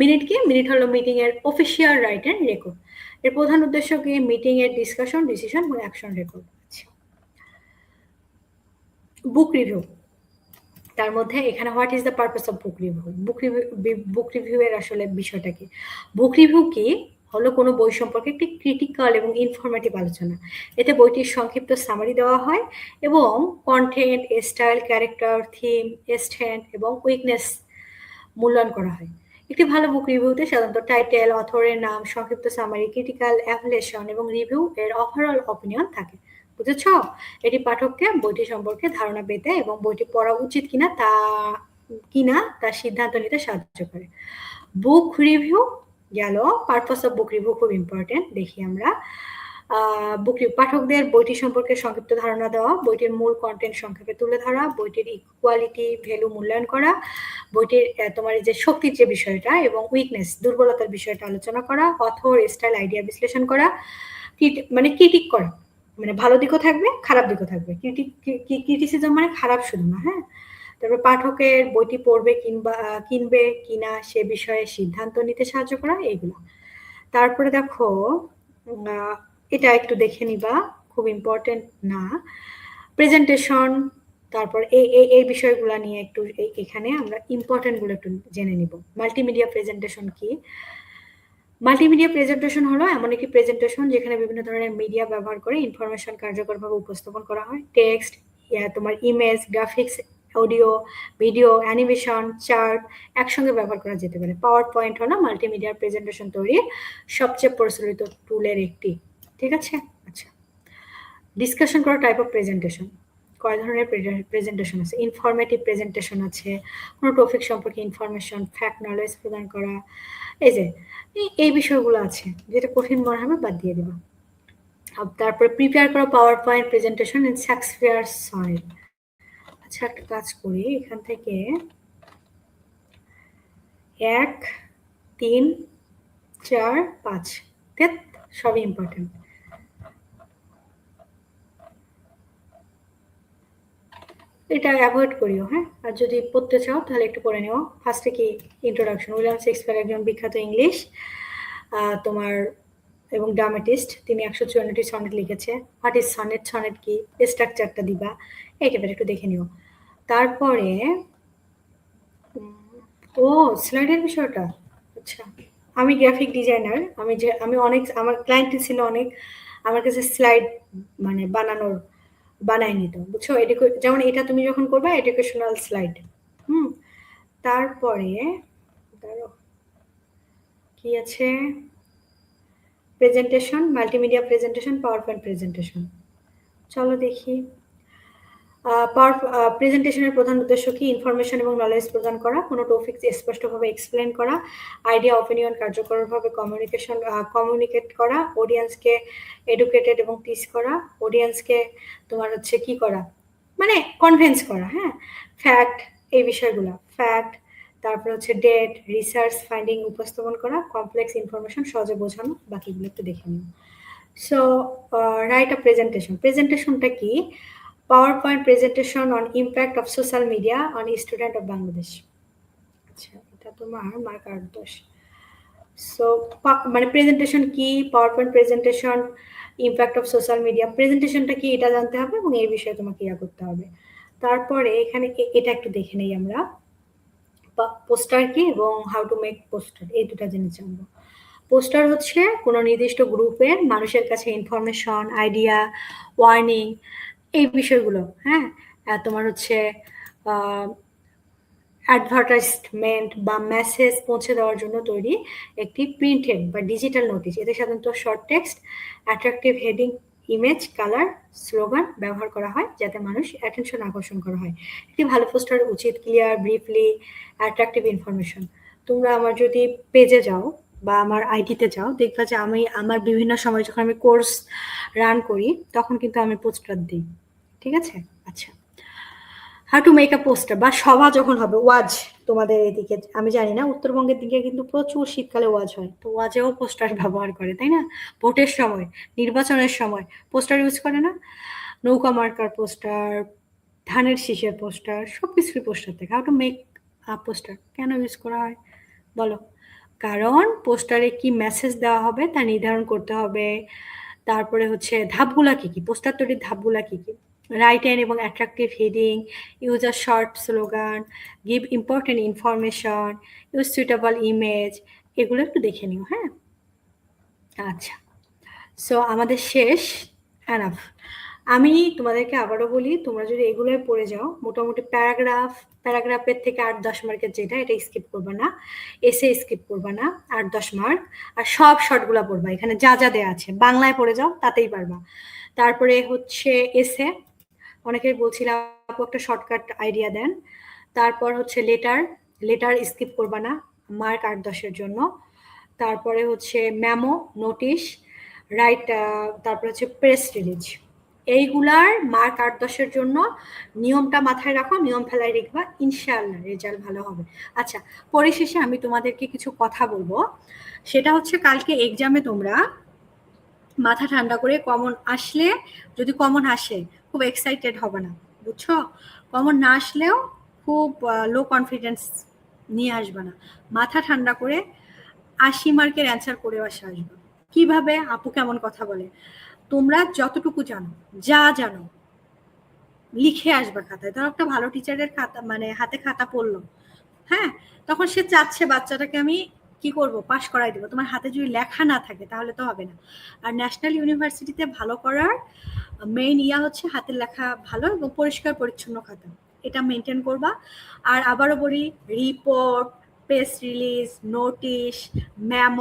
মিনিট কি? মিনিট হলো মিটিং এর অফিসিয়াল রাইট অ্যান্ড রেকর্ড। এর প্রধান উদ্দেশ্য কি? মিটিং এর ডিসকাশন, ডিসিশন এবং অ্যাকশন রেকর্ড। বুক রিভিউ, তার মধ্যে এখানে what is the purpose of book review? Book review এর আসলে বিষয়টা কি? বুক রিভিউ কি হলো কোনো বই সম্পর্কে একটি ক্রিটিক্যাল এবং ইনফরমেটিভ আলোচনা। এতে বইটির সংক্ষিপ্ত সামারি দেওয়া হয় এবং content, style, character, theme, strength এবং উইকনেস মূল্যায়ন করা হয়। একটি ভালো বুক রিভিউতে সাধারণত টাইটেল, অথরের নাম, সংক্ষিপ্ত সামারি, ক্রিটিক্যাল এভালুয়েশন এবং রিভিউ এর ওভারঅল অপিনিয়ন থাকে। বুঝেছ? এটি পাঠককে বইটি সম্পর্কে ধারণা পেতে এবং বইটি পড়া উচিত কিনা তার সিদ্ধান্ত নিতে সাহায্য করে। বুক রিভিউ গেল। পারপাস অফ বুক রিভিউ খুব ইম্পর্টেন্ট, দেখি আমরা। বুক রিভিউ পাঠকদের বইটি সম্পর্কে সংক্ষিপ্ত ধারণা দেওয়া, বইটির মূল কন্টেন্ট সংক্ষেপে তুলে ধরা, বইটির ইকুয়ালিটি ভ্যালু মূল্যায়ন করা, বইটির তোমার যে শক্তির যে বিষয়টা এবং উইকনেস দুর্বলতার বিষয়টা আলোচনা করা, অথর, স্টাইল, আইডিয়া বিশ্লেষণ করা, মানে ক্রিটিক করা, মানে ভালো দিকও থাকবে, খারাপ দিকও থাকবে। ক্রিটিসিজম মানে খারাপ শুধু না, হ্যাঁ। তারপর পাঠকের বইটি পড়বে কিনবে কিনা সে বিষয়ে সিদ্ধান্ত নিতে সাহায্য করা, এইগুলো। তারপরে দেখো এটা একটু দেখে নিবা, খুব ইম্পর্টেন্ট না। প্রেজেন্টেশন, তারপর এই বিষয়গুলো নিয়ে একটু এখানে আমরা ইম্পর্টেন্টগুলো একটু জেনে নিব। মাল্টিমিডিয়া প্রেজেন্টেশন কি? মাল্টিমিডিয়া প্রেজেন্টেশন হলো এমন একটি প্রেজেন্টেশন যেখানে বিভিন্ন ধরনের মিডিয়া ব্যবহার করে ইনফরমেশন কার্যকরভাবে উপস্থাপন করা হয়। টেক্সট, তোমার image, graphics, audio, video, animation, chart একসঙ্গে ব্যবহার করা যেতে পারে। পাওয়ার পয়েন্ট হলো মাল্টিমিডিয়া প্রেজেন্টেশন তৈরির সবচেয়ে প্রচলিত টুলের একটি। ঠিক আছে? আচ্ছা, ডিসকাশন করা টাইপ অফ প্রেজেন্টেশন। কয় ধরনের প্রেজেন্টেশন আছে? ইনফরমেটিভ প্রেজেন্টেশন আছে, কোনো টপিক সম্পর্কে ইনফরমেশন, ফ্যাক্ট, নলেজ প্রদান করা, এই যে এই বিষয়গুলো আছে। যেটা কঠিন মনে হবে বাদ দিয়ে দেবা। তারপরে প্রিপেয়ার করা power point presentation in Shakespeare sonnet. আচ্ছা, একটা কাজ করি, এখান থেকে 1, 3, 4, 5 সবই ইম্পর্টেন্ট। এটা অ্যাভয়েড করিও, হ্যাঁ। আর যদি পড়তে চাও তাহলে একটু পড়ে নিও। ফার্স্টে কি ইন্ট্রোডাকশন। উইলিয়াম শেক্সপিয়ার একজন বিখ্যাত ইংলিশ তোমার এবং ড্রামাটিস্ট। তিনি 154টি সনেট লিখেছে। What is sonnet? সনেট কি? স্ট্রাকচারটা দিবা, একেবারে একটু দেখে নিও। তারপরে ও স্লাইডের বিষয়টা, আচ্ছা। আমি গ্রাফিক ডিজাইনার, আমি অনেক, আমার ক্লায়েন্ট ছিল অনেক, আমার কাছে স্লাইড মানে বানায় নিত, বুঝছো? যেমন এটা তুমি যখন করবে এডুকেশনাল স্লাইড। তারপরে কি আছে? Presentation, multimedia presentation, power point presentation. চলো দেখি। প্রেজেন্টেশনের প্রধান উদ্দেশ্য কি? ইনফরমেশন এবং নলেজ প্রদান করা, কোনো টপিক স্পষ্টভাবে এক্সপ্লেন করা, আইডিয়া অপিনিয়ন কার্যকরভাবে কমিউনিকেট করা, অডিয়েন্সকে এডুকেটেড এবং টিচ করা, অডিয়েন্সকে তোমার হচ্ছে কি করা, মানে কনভিন্স করা, হ্যাঁ। ফ্যাক্ট, এই বিষয়গুলো, ফ্যাক্ট, তারপর হচ্ছে ডেট, রিসার্চ ফাইন্ডিং উপস্থাপন করা, কমপ্লেক্স ইনফরমেশন সহজে বোঝানো, বাকিগুলো একটু দেখে নিও। So write a presentation. প্রেজেন্টেশনটা কি? PowerPoint presentation on impact of social media on student of Bangladesh. আচ্ছা, এটা তোমার মার্ক 8-10। সো মানে প্রেজেন্টেশন কি, PowerPoint presentation, impact of social media. প্রেজেন্টেশনটা কি এটা জানতে হবে এবং এই বিষয়ে তোমাকে ইয়া করতে হবে। তারপরে এখানে এটা একটু দেখে নেই আমরা, পোস্টার কি এবং হাউ টু মেক পোস্টার, এই দুটা জিনিস জানবো। পোস্টার হচ্ছে কোনো নির্দিষ্ট গ্রুপের মানুষের কাছে ইনফরমেশন, আইডিয়া, ওয়ার্নিং, এই বিষয়গুলো, হ্যাঁ। তোমার হচ্ছে অ্যাডভার্টাইজমেন্ট বা মেসেজ পৌঁছে দেওয়ার জন্য তৈরি একটি প্রিন্টেড বা ডিজিটাল নোটিশ। এতে সাধারণত short text, attractive heading, image, colour, slogan ব্যবহার করা হয় যাতে মানুষ অ্যাটেনশন আকর্ষণ করা হয়। একটি ভালো পোস্টার উচিত ক্লিয়ার, ব্রিফলি, অ্যাট্রাকটিভ ইনফরমেশন। তোমরা আমার যদি পেজে যাও বা আমার আইডিতে যাও, দেখবা যে আমি আমার বিভিন্ন সময় যখন আমি কোর্স রান করি তখন কিন্তু আমি পোস্টার দিই। ঠিক আছে? আচ্ছা, how to make a poster বা সভা যখন হবে, ওয়াজ, তোমাদের এদিকে আমি জানি না, উত্তরবঙ্গের দিকে কিন্তু প্রচুর শীতকালে ওয়াজ হয়, তো ওয়াজেও পোস্টার ব্যবহার করে, তাই না? ভোটের সময়, নির্বাচনের সময় পোস্টার ইউজ করে না? নৌকা মার্কার পোস্টার, ধানের শীষের পোস্টার, সব কিছুরই পোস্টার থাকে। How to make a poster কেন ইউজ করা হয় বলো? কারণ পোস্টারে কি মেসেজ দেওয়া হবে তা নির্ধারণ করতে হবে। তারপরে হচ্ছে ধাপগুলা কি কি, পোস্টার তৈরির ধাপগুলা কি কি? রাইট এন্ড এবং অ্যাট্রাকটিভ হেডিং, ইউজ আ short slogan, give important information, use suitable image, এগুলো একটু দেখে নিও, হ্যাঁ। আচ্ছা, সো আমাদের শেষ, এনাফ। আমি তোমাদেরকে আবারও বলি, তোমরা যদি এগুলোই পড়ে যাও, মোটামুটি প্যারাগ্রাফের থেকে 8-10 মার্কের যেটা, এটা স্কিপ করবা না। এসে স্কিপ করবা না, 8-10 মার্ক। আর সব শর্টগুলা পড়বা, এখানে যা যা দেওয়া আছে বাংলায় পড়ে যাও, তাতেই পারবা। তারপরে হচ্ছে এসে, অনেকেই বলছিলাম আপু একটা শর্টকাট আইডিয়া দেন। তারপর হচ্ছে লেটার স্কিপ করবা না, মার্ক 8-10-এর জন্য। তারপরে হচ্ছে মেমো, নোটিশ, রাইট, তারপর হচ্ছে প্রেস রিলিজ, এইগুলার মার্ক 8-10-এর জন্য। নিয়মটা মাথায় রাখো, নিয়ম ফেলায় রেখবা, ইনশাআল্লাহ রেজাল্ট ভালো হবে। আচ্ছা, পরিশেষে আমি তোমাদেরকে কিছু কথা বলবো, সেটা হচ্ছে কালকে এক্সামে তোমরা মাথা ঠান্ডা করে, কমন আসলে, যদি কমন আসে খুব এক্সাইটেড হবে না, বুঝছো? কমন না আসলেও খুব লো কনফিডেন্স নিয়ে আসবে না, মাথা ঠান্ডা করে 80 মার্কের অ্যান্সার করে আসবে। কিভাবে? আপু কেমন কথা বলে, তোমরা যতটুকু জানো, যা জানো লিখে আসবা খাতায়। ধরো একটা ভালো টিচারের খাতা, মানে হাতে খাতা পড়লো, হ্যাঁ, তখন সে চাচ্ছে বাচ্চাটাকে আমি কি করব, পাশ করাই দেবো। তোমার হাতে যদি লেখা না থাকে তাহলে তো হবে না। আর ন্যাশনাল ইউনিভার্সিটিতে ভালো করার মেইন হচ্ছে হাতের লেখা ভালো এবং পরিষ্কার পরিচ্ছন্ন খাতা, এটা মেনটেন করবা। আর আবারও বলি, report, press release, notice, memo